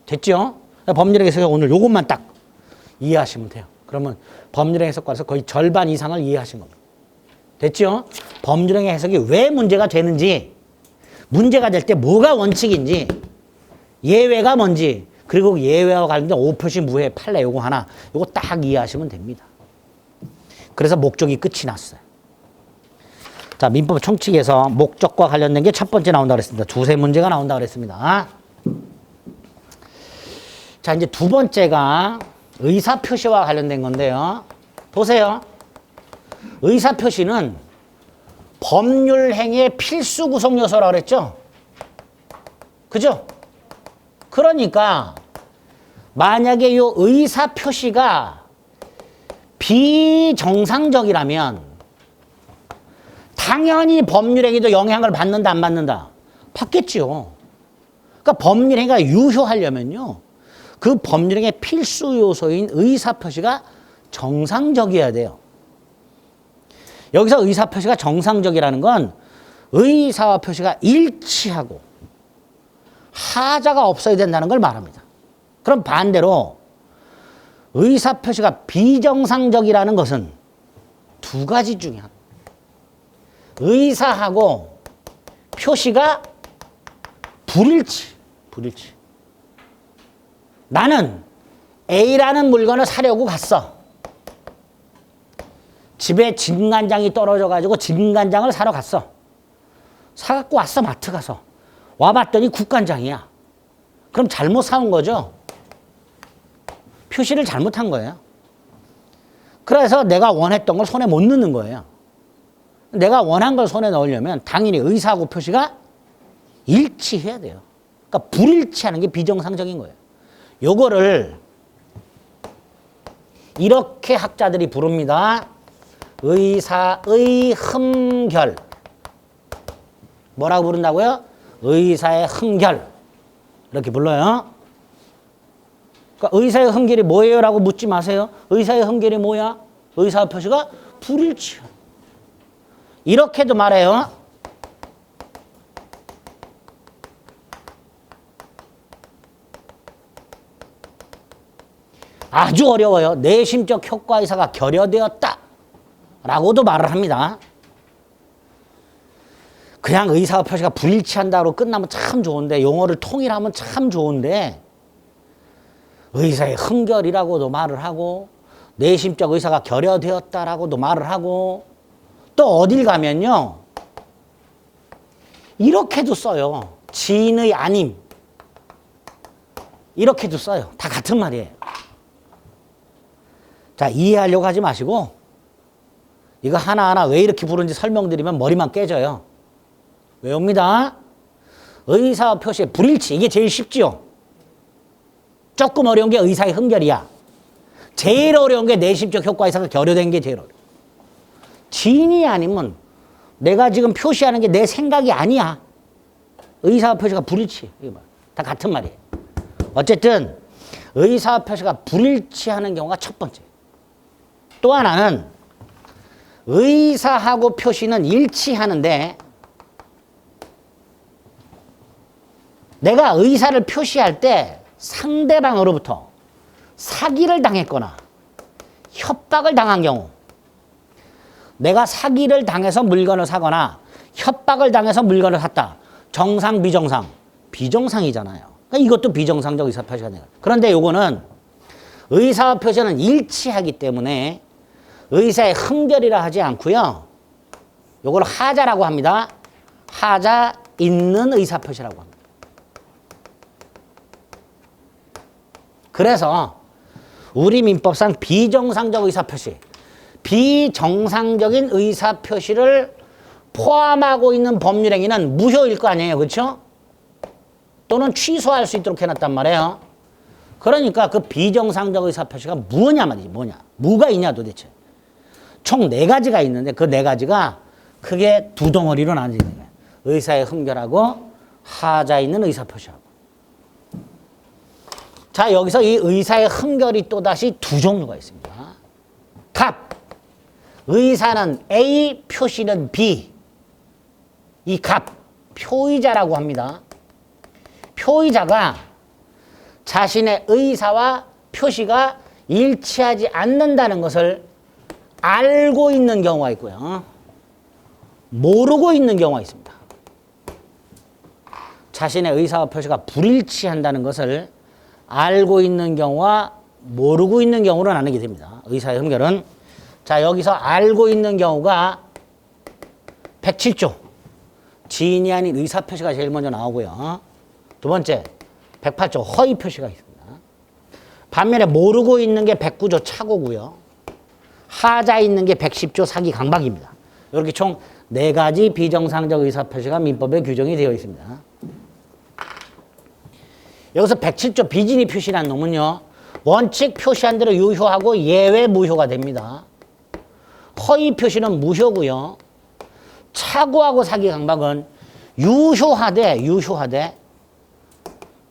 됐죠? 법률의 해석에 오늘 요것만 딱 이해하시면 돼요. 그러면 법률의 해석과서 거의 절반 이상을 이해하신 겁니다. 됐죠? 법률의 해석이 왜 문제가 되는지, 문제가 될 때 뭐가 원칙인지, 예외가 뭔지, 그리고 예외와 관련된 오표시 무해 판례 요거 하나, 요거 딱 이해하시면 됩니다. 그래서 목적이 끝이 났어요. 자, 민법 총칙에서 목적과 관련된 게 첫 번째 나온다고 그랬습니다. 두세 문제가 나온다고 그랬습니다. 자, 이제 두 번째가 의사표시와 관련된 건데요. 보세요. 의사표시는 법률 행위의 필수 구성 요소라고 그랬죠? 그죠? 그러니까 만약에 이 의사표시가 비정상적이라면 당연히 법률행위도 영향을 받는다 안 받는다? 받겠죠. 그러니까 법률행위가 유효하려면요, 그 법률행위의 필수 요소인 의사표시가 정상적이어야 돼요. 여기서 의사표시가 정상적이라는 건 의사와 표시가 일치하고 하자가 없어야 된다는 걸 말합니다. 그럼 반대로 의사표시가 비정상적이라는 것은 두 가지 중에 하나. 의사하고 표시가 불일치. 나는 A라는 물건을 사려고 갔어. 집에 진간장이 떨어져가지고 진간장을 사러 갔어. 사갖고 왔어, 마트 가서. 와봤더니 국간장이야. 그럼 잘못 사온 거죠? 표시를 잘못한 거예요. 그래서 내가 원했던 걸 손에 못 넣는 거예요. 내가 원한 걸 손에 넣으려면 당연히 의사하고 표시가 일치해야 돼요. 그러니까 불일치하는 게 비정상적인 거예요. 요거를 이렇게 학자들이 부릅니다. 의사의 흠결. 뭐라고 부른다고요? 의사의 흠결. 이렇게 불러요. 그러니까 의사의 흠결이 뭐예요? 라고 묻지 마세요. 의사의 흠결이 뭐야? 의사 표시가 불일치. 이렇게도 말해요. 아주 어려워요. 내심적 효과 의사가 결여되었다 라고도 말을 합니다. 그냥 의사와 표시가 불일치한다로 끝나면 참 좋은데, 용어를 통일하면 참 좋은데, 의사의 흠결이라고도 말을 하고 내심적 의사가 결여되었다라고도 말을 하고, 또 어딜 가면요 이렇게도 써요. 지인의 아님 이렇게도 써요. 다 같은 말이에요. 자, 이해하려고 하지 마시고 이거 하나하나 왜 이렇게 부르는지 설명드리면 머리만 깨져요. 외웁니다. 의사 표시의 불일치, 이게 제일 쉽지요. 조금 어려운 게 의사의 흠결이야. 제일 어려운 게 내심적 효과 의사가 결여된 게 제일 어려워. 지인이 아니면 내가 지금 표시하는 게 내 생각이 아니야. 의사 표시가 불일치. 다 같은 말이에요. 어쨌든 의사 표시가 불일치하는 경우가 첫 번째. 또 하나는 의사하고 표시는 일치하는데 내가 의사를 표시할 때 상대방으로부터 사기를 당했거나 협박을 당한 경우, 내가 사기를 당해서 물건을 사거나 협박을 당해서 물건을 샀다. 정상, 비정상? 비정상이잖아요. 그러니까 이것도 비정상적 의사표시가 돼요. 그런데 요거는 의사 표시는 일치하기 때문에 의사의 흠결이라 하지 않고요. 요걸 하자라고 합니다. 하자 있는 의사표시라고 합니다. 그래서 우리 민법상 비정상적 의사표시, 비정상적인 의사표시를 포함하고 있는 법률행위는 무효일 거 아니에요. 그렇죠? 또는 취소할 수 있도록 해놨단 말이에요. 그러니까 그 비정상적 의사표시가 뭐냐 말이지. 뭐냐. 뭐가 있냐 도대체. 총 4가지가 있는데 그 4가지가 크게 두 덩어리로 나뉘는 거예요. 의사의 흠결하고 하자 있는 의사표시하고. 자, 여기서 이 의사의 흠결이 또다시 두 종류가 있습니다. 갑. 의사는 A, 표시는 B. 이 갑, 표의자라고 합니다. 표의자가 자신의 의사와 표시가 일치하지 않는다는 것을 알고 있는 경우가 있고요. 모르고 있는 경우가 있습니다. 자신의 의사와 표시가 불일치한다는 것을 알고 있는 경우와 모르고 있는 경우로 나누게 됩니다. 의사의 흠결은. 자, 여기서 알고 있는 경우가 107조. 지인이 아닌 의사 표시가 제일 먼저 나오고요. 두 번째, 108조 허위 표시가 있습니다. 반면에 모르고 있는 게 109조 착오고요. 하자 있는 게 110조 사기 강박입니다. 이렇게 총 4가지 비정상적 의사 표시가 민법에 규정이 되어 있습니다. 여기서 107조 비진의 표시라는 놈은요, 원칙 표시한 대로 유효하고 예외 무효가 됩니다. 허위 표시는 무효고요. 착오하고 사기 강박은 유효하되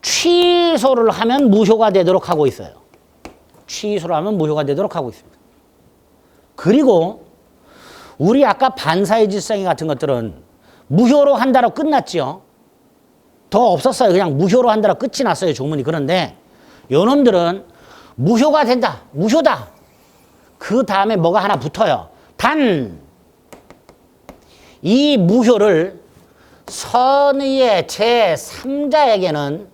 취소를 하면 무효가 되도록 하고 있어요. 취소를 하면 무효가 되도록 하고 있습니다. 그리고 우리 아까 반사의 질성이 같은 것들은 무효로 한다로 끝났죠. 더 없었어요. 그냥 무효로 한다로 끝이 났어요. 조문이. 그런데 요놈들은 무효가 된다. 무효다. 그 다음에 뭐가 하나 붙어요. 단, 이 무효를 선의의 제3자에게는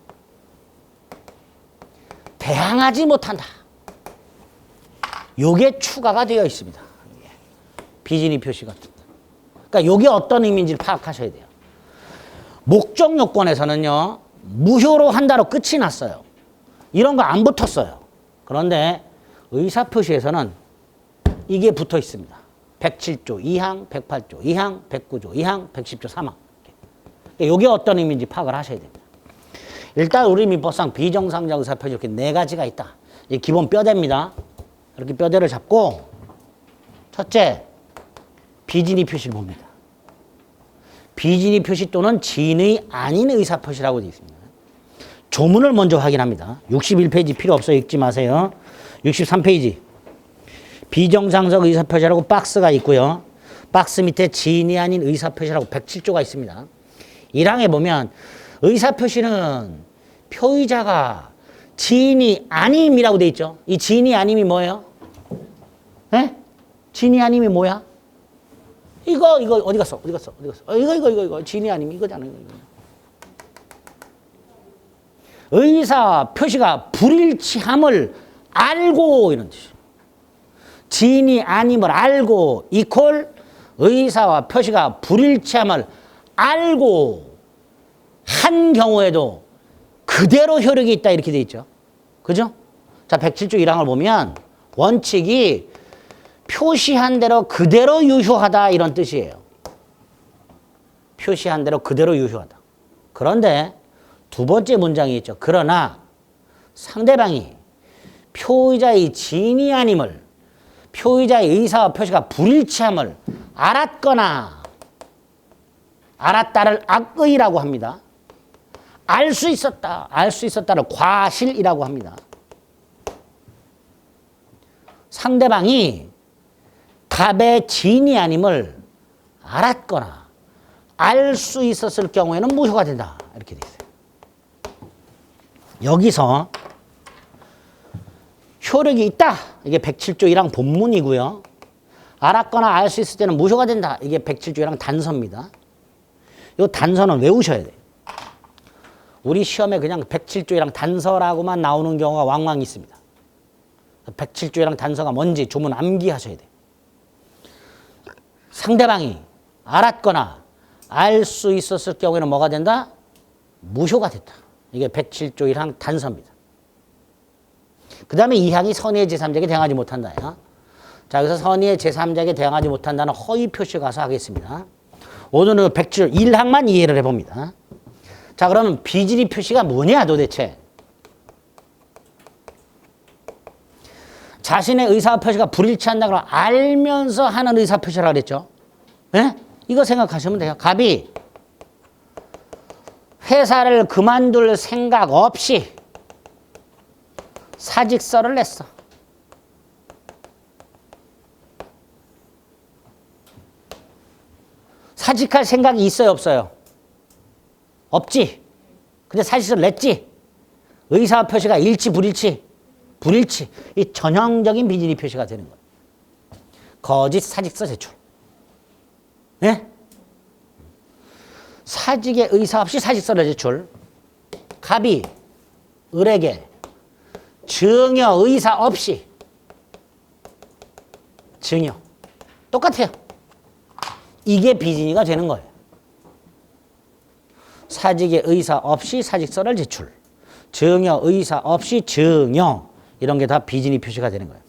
대항하지 못한다. 요게 추가가 되어 있습니다. 비진의 표시 같은. 그러니까 요게 어떤 의미인지를 파악하셔야 돼요. 목적 요건에서는요, 무효로 한다로 끝이 났어요. 이런 거 안 붙었어요. 그런데 의사표시에서는 이게 붙어 있습니다. 107조 2항, 108조 2항, 109조 2항, 110조 3항. 이게 어떤 의미인지 파악을 하셔야 됩니다. 일단 우리 민법상 비정상적 의사표시 이렇게 네 가지가 있다. 이게 기본 뼈대입니다. 이렇게 뼈대를 잡고 첫째, 비진의 표시를 봅니다. 비진의 표시 또는 진의 아닌 의사표시라고 되어 있습니다. 조문을 먼저 확인합니다. 61페이지 필요 없어요. 읽지 마세요. 63페이지. 비정상적 의사표시라고 박스가 있고요. 박스 밑에 진이 아닌 의사표시라고 107조가 있습니다. 1항에 보면 의사표시는 표의자가 진이 아님이라고 돼 있죠. 이 진이 아님이 뭐예요? 에? 진이 아님이 뭐야? 이거 어디 갔어? 이거 진이 아님이 이거잖아요. 의사 표시가 불일치함을 알고 이런 뜻이에요. 진이 아님을 알고 이퀄 의사와 표시가 불일치함을 알고 한 경우에도 그대로 효력이 있다 이렇게 돼 있죠. 그죠? 자, 107조 1항을 보면 원칙이 표시한 대로 그대로 유효하다 이런 뜻이에요. 표시한 대로 그대로 유효하다. 그런데 두 번째 문장이 있죠. 그러나 상대방이 표의자의 진이 아님을 표의자의 의사와 표시가 불일치함을 알았거나 알았다를 악의라고 합니다. 알 수 있었다를 과실이라고 합니다. 상대방이 갑의 진이 아님을 알았거나 알 수 있었을 경우에는 무효가 된다. 이렇게 돼 있어요. 여기서 효력이 있다. 이게 107조 1항 본문이고요. 알았거나 알 수 있을 때는 무효가 된다. 이게 107조 1항 단서입니다. 이 단서는 외우셔야 돼요. 우리 시험에 그냥 107조 1항 단서라고만 나오는 경우가 왕왕 있습니다. 107조 1항 단서가 뭔지 조문 암기하셔야 돼요. 상대방이 알았거나 알 수 있었을 경우에는 뭐가 된다? 무효가 됐다. 이게 107조 1항 단서입니다. 그 다음에 2항이 선의의 제3자에게 대항하지 못한다. 자, 여기서 선의의 제3자에게 대항하지 못한다는 허위 표시 가서 하겠습니다. 오늘은 107조 1항만 이해를 해봅니다. 자, 그러면 비진의 표시가 뭐냐 도대체? 자신의 의사 표시가 불일치한다 그러면 알면서 하는 의사 표시라고 그랬죠. 예? 이거 생각하시면 돼요. 갑이 회사를 그만둘 생각 없이 사직서를 냈어. 사직할 생각이 있어요, 없어요? 없지. 근데 사직서를 냈지. 의사 표시가 일치, 불일치? 불일치. 이 전형적인 비진의 표시가 되는 거예요. 거짓 사직서 제출. 예? 사직의 의사 없이 사직서를 제출. 갑이 을에게 증여 의사 없이 증여. 똑같아요. 이게 비진의가 되는 거예요. 사직의 의사 없이 사직서를 제출. 증여 의사 없이 증여. 이런 게 다 비진의 표시가 되는 거예요.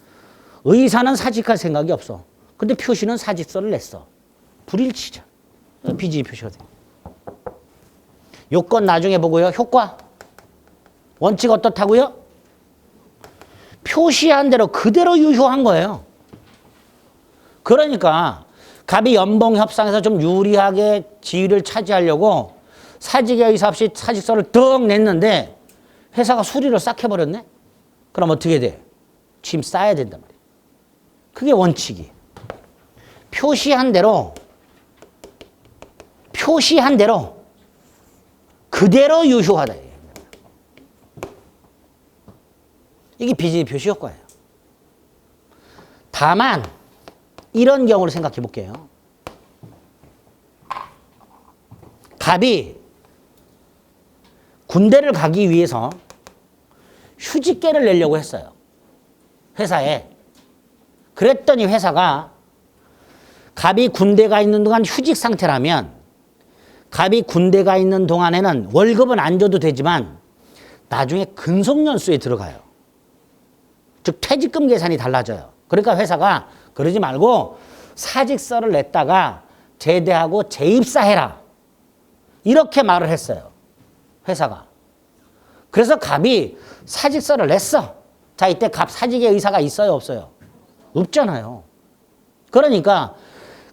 의사는 사직할 생각이 없어. 근데 표시는 사직서를 냈어. 불일치죠. 비진의 표시가 돼요. 요건 나중에 보고요. 효과. 원칙 어떻다고요? 표시한 대로 그대로 유효한 거예요. 그러니까 갑이 연봉 협상에서 좀 유리하게 지위를 차지하려고 사직의 의사 없이 사직서를 떡 냈는데 회사가 수리를 싹 해버렸네? 그럼 어떻게 돼? 짐 싸야 된단 말이에요. 그게 원칙이에요. 표시한 대로 그대로 유효하다. 이게 비진의 표시 효과예요. 다만 이런 경우를 생각해 볼게요. 갑이 군대를 가기 위해서 휴직계를 내려고 했어요. 회사에. 그랬더니 회사가 갑이 군대가 있는 동안 휴직 상태라면 갑이 군대가 있는 동안에는 월급은 안 줘도 되지만 나중에 근속연수에 들어가요. 즉 퇴직금 계산이 달라져요. 그러니까 회사가 그러지 말고 사직서를 냈다가 제대하고 재입사해라. 이렇게 말을 했어요. 회사가. 그래서 갑이 사직서를 냈어. 자, 이때 갑 사직의 의사가 있어요, 없어요? 없잖아요. 그러니까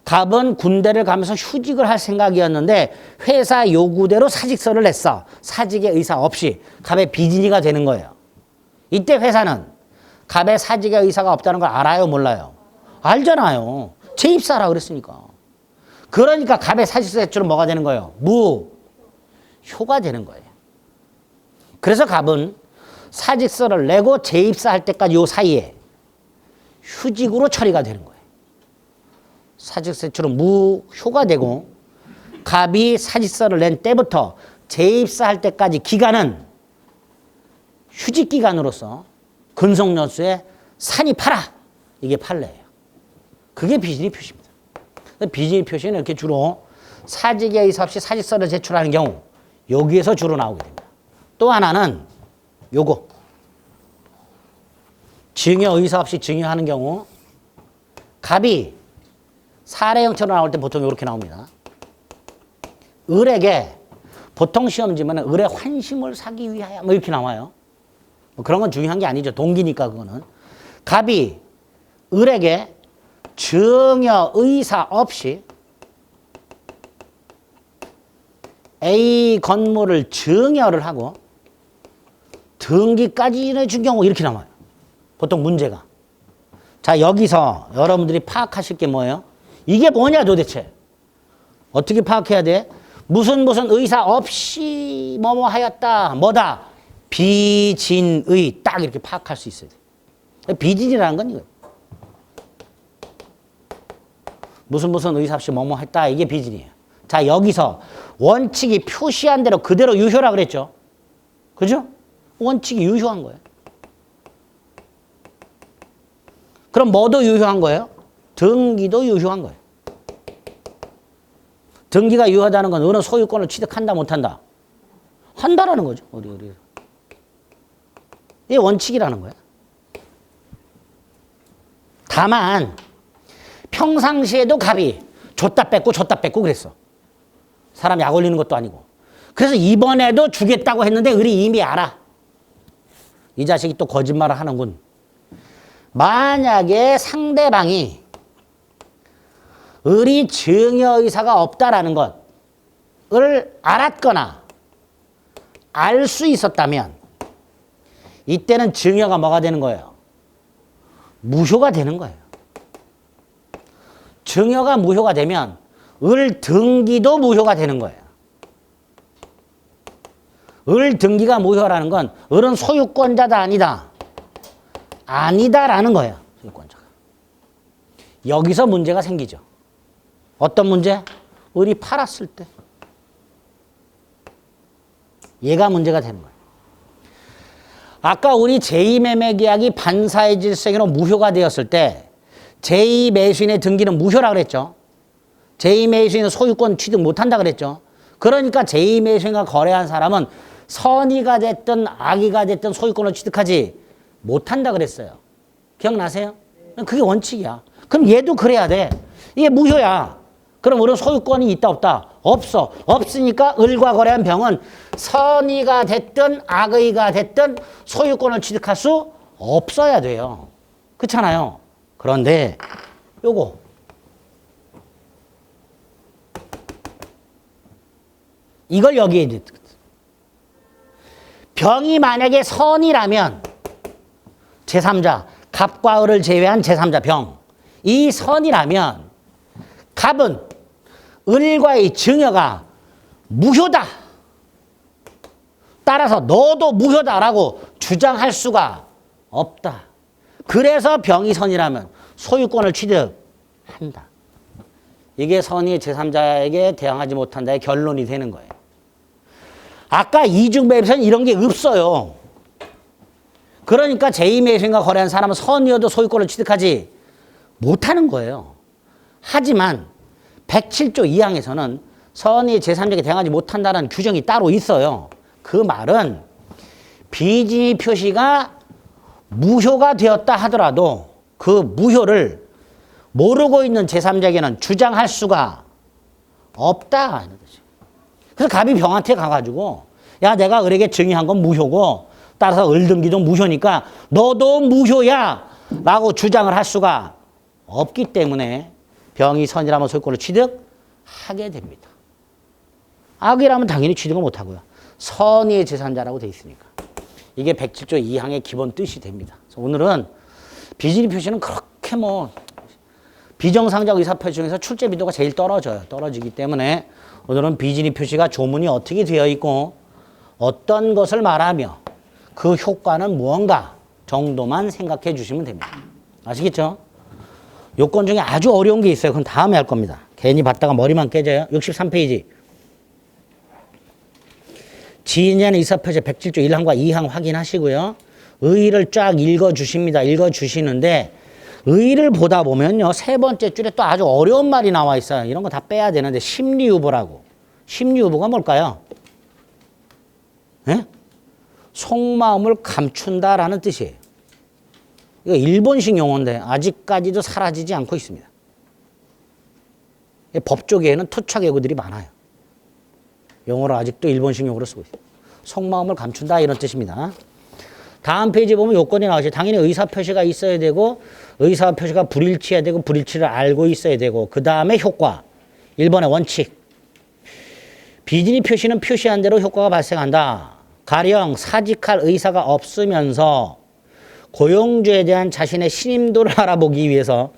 갑은 군대를 가면서 휴직을 할 생각이었는데 회사 요구대로 사직서를 냈어. 사직의 의사 없이. 갑의 비진이가 되는 거예요. 이때 회사는 갑의 사직의 의사가 없다는 걸 알아요, 몰라요? 알잖아요. 재입사라 그랬으니까. 그러니까 갑의 사직서 제출은 뭐가 되는 거예요? 무효가 되는 거예요. 그래서 갑은 사직서를 내고 재입사할 때까지 요 사이에 휴직으로 처리가 되는 거예요. 사직서 제출은 무효가 되고 갑이 사직서를 낸 때부터 재입사할 때까지 기간은 휴직 기간으로서 근속연수에 산입하라. 이게 판례예요. 그게 비진이 표시입니다. 비진이 표시는 이렇게 주로 사직의 의사 없이 사직서를 제출하는 경우 여기에서 주로 나오게 됩니다. 또 하나는 요거 증여 의사 없이 증여하는 경우 갑이 사례형처럼 나올 때 보통 이렇게 나옵니다. 을에게 보통 시험지면 을의 환심을 사기 위하여 뭐 이렇게 나와요. 뭐 그런 건 중요한 게 아니죠. 동기니까 그거는. 갑이 을에게 증여 의사 없이 A 건물을 증여를 하고 등기까지 내준 경우 이렇게 나와요. 보통 문제가. 자, 여기서 여러분들이 파악하실 게 뭐예요? 이게 뭐냐 도대체? 어떻게 파악해야 돼? 무슨 의사 없이 뭐뭐 하였다. 뭐다? 비진의. 딱 이렇게 파악할 수 있어야 돼. 비진이라는 건 이거예요. 무슨 의사 없이 뭐뭐 했다. 이게 비진이에요. 자, 여기서 원칙이 표시한 대로 그대로 유효라 그랬죠. 그죠? 원칙이 유효한 거예요. 그럼 뭐도 유효한 거예요? 등기도 유효한 거예요. 등기가 유효하다는 건 어느 소유권을 취득한다 못한다? 한다라는 거죠. 우리. 이게 원칙이라는 거예요. 다만 평상시에도 갑이 줬다 뺏고 그랬어. 사람 약 올리는 것도 아니고. 그래서 이번에도 주겠다고 했는데 을이 이미 알아. 이 자식이 또 거짓말을 하는군. 만약에 상대방이 을이 증여 의사가 없다라는 것을 알았거나 알 수 있었다면 이때는 증여가 뭐가 되는 거예요? 무효가 되는 거예요. 증여가 무효가 되면 을 등기도 무효가 되는 거예요. 을 등기가 무효라는 건 을은 소유권자다 아니다? 아니다라는 거예요. 소유권자가. 여기서 문제가 생기죠. 어떤 문제? 을이 팔았을 때. 얘가 문제가 되는 거예요. 아까 우리 제2매매계약이 반사의 질서행위로 무효가 되었을 때 제2매수인의 등기는 무효라 그랬죠. 제2매수인은 소유권 취득 못한다 그랬죠. 그러니까 제2매수인과 거래한 사람은 선의가 됐든 악의가 됐든 소유권을 취득하지 못한다 그랬어요. 기억나세요? 그게 원칙이야. 그럼 얘도 그래야 돼. 이게 무효야. 그럼 우리는 소유권이 있다 없다? 없어. 없으니까 을과 거래한 병은 선의가 됐든 악의가 됐든 소유권을 취득할 수 없어야 돼요. 그렇잖아요. 그런데 요거 이걸 여기에 병이 만약에 선이라면 제3자 갑과 을을 제외한 제3자 병 이 선이라면 갑은 을과의 증여가 무효다. 따라서 너도 무효다라고 주장할 수가 없다. 그래서 병이 선이라면 소유권을 취득한다. 이게 선이 제3자에게 대항하지 못한다의 결론이 되는 거예요. 아까 이중매입에서는 이런 게 없어요. 그러니까 제2매수인과 거래한 사람은 선이어도 소유권을 취득하지 못하는 거예요. 하지만 107조 2항에서는 선이 제3자에게 대항하지 못한다는 규정이 따로 있어요. 그 말은 비진의 표시가 무효가 되었다 하더라도 그 무효를 모르고 있는 제3자에게는 주장할 수가 없다. 이런 뜻이에요. 그래서 갑이 병한테 가가지고 야 내가 을에게 증의한 건 무효고 따라서 을등기도 무효니까 너도 무효야 라고 주장을 할 수가 없기 때문에 병이 선이라면 소유권을 취득하게 됩니다. 악이라면 당연히 취득을 못하고요. 선의의 제3자라고 돼 있으니까. 이게 107조 2항의 기본 뜻이 됩니다. 그래서 오늘은 비진의 표시는 그렇게 비정상적 의사표시 중에서 출제 빈도가 제일 떨어져요. 떨어지기 때문에 오늘은 비진의 표시가 조문이 어떻게 되어 있고 어떤 것을 말하며 그 효과는 무언가 정도만 생각해 주시면 됩니다. 아시겠죠? 요건 중에 아주 어려운 게 있어요. 그건 다음에 할 겁니다. 괜히 봤다가 머리만 깨져요. 63페이지. 지인의 의사표시 107조 1항과 2항 확인하시고요. 의의를 쫙 읽어주십니다. 읽어주시는데 의의를 보다 보면요. 세 번째 줄에 또 아주 어려운 말이 나와 있어요. 이런 거 다 빼야 되는데 심리유보라고. 심리유보가 뭘까요? 예? 속마음을 감춘다라는 뜻이에요. 이거 일본식 용어인데 아직까지도 사라지지 않고 있습니다. 법조계에는 토착 예고들이 많아요. 영어로 아직도 일본식 용어로 쓰고 있어요. 속마음을 감춘다 이런 뜻입니다. 다음 페이지 보면 요건이 나오죠. 당연히 의사표시가 있어야 되고 의사표시가 불일치해야 되고 불일치를 알고 있어야 되고 그 다음에 효과. 1번의 원칙. 비진의 표시는 표시한 대로 효과가 발생한다. 가령 사직할 의사가 없으면서 고용주에 대한 자신의 신임도를 알아보기 위해서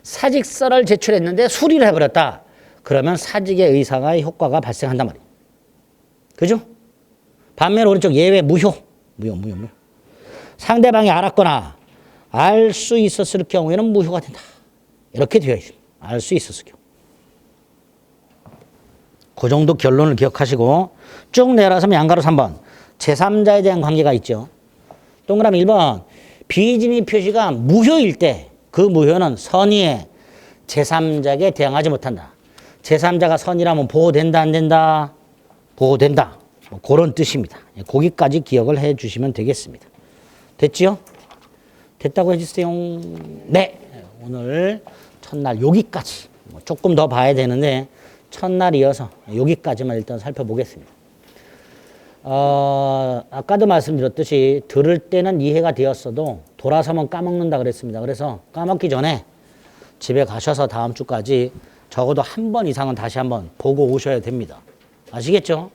사직서를 제출했는데 수리를 해버렸다. 그러면 사직의 의사가 효과가 발생한단 말이에요. 그죠? 반면 오른쪽 예외 무효. 무효. 상대방이 알았거나 알 수 있었을 경우에는 무효가 된다. 이렇게 되어 있습니다. 알 수 있었을 경우. 그 정도 결론을 기억하시고 쭉 내려서 양가로 3번. 제3자에 대한 관계가 있죠. 동그라미 1번. 비진의 표시가 무효일 때 그 무효는 선의의 제3자에게 대항하지 못한다. 제3자가 선이라면 보호된다 안 된다? 보호된다. 뭐 그런 뜻입니다. 거기까지 기억을 해 주시면 되겠습니다. 됐지요? 됐다고 해주세요. 네. 오늘 첫날 여기까지. 조금 더 봐야 되는데 첫날이어서 여기까지만 일단 살펴보겠습니다. 아까도 말씀드렸듯이 들을 때는 이해가 되었어도 돌아서면 까먹는다 그랬습니다. 그래서 까먹기 전에 집에 가셔서 다음 주까지 적어도 한 번 이상은 다시 한번 보고 오셔야 됩니다. 아시겠죠?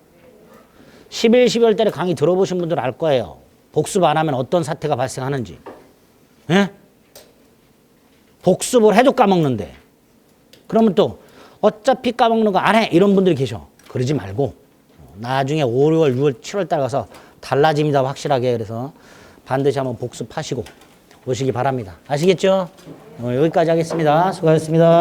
11, 12월 달에 강의 들어보신 분들 알 거예요. 복습 안 하면 어떤 사태가 발생하는지. 예? 복습을 해도 까먹는데. 그러면 또 어차피 까먹는 거 안 해. 이런 분들이 계셔. 그러지 말고 나중에 5, 6월, 6월, 7월 달 가서 달라집니다. 확실하게. 그래서 반드시 한번 복습하시고 오시기 바랍니다. 아시겠죠? 여기까지 하겠습니다. 수고하셨습니다.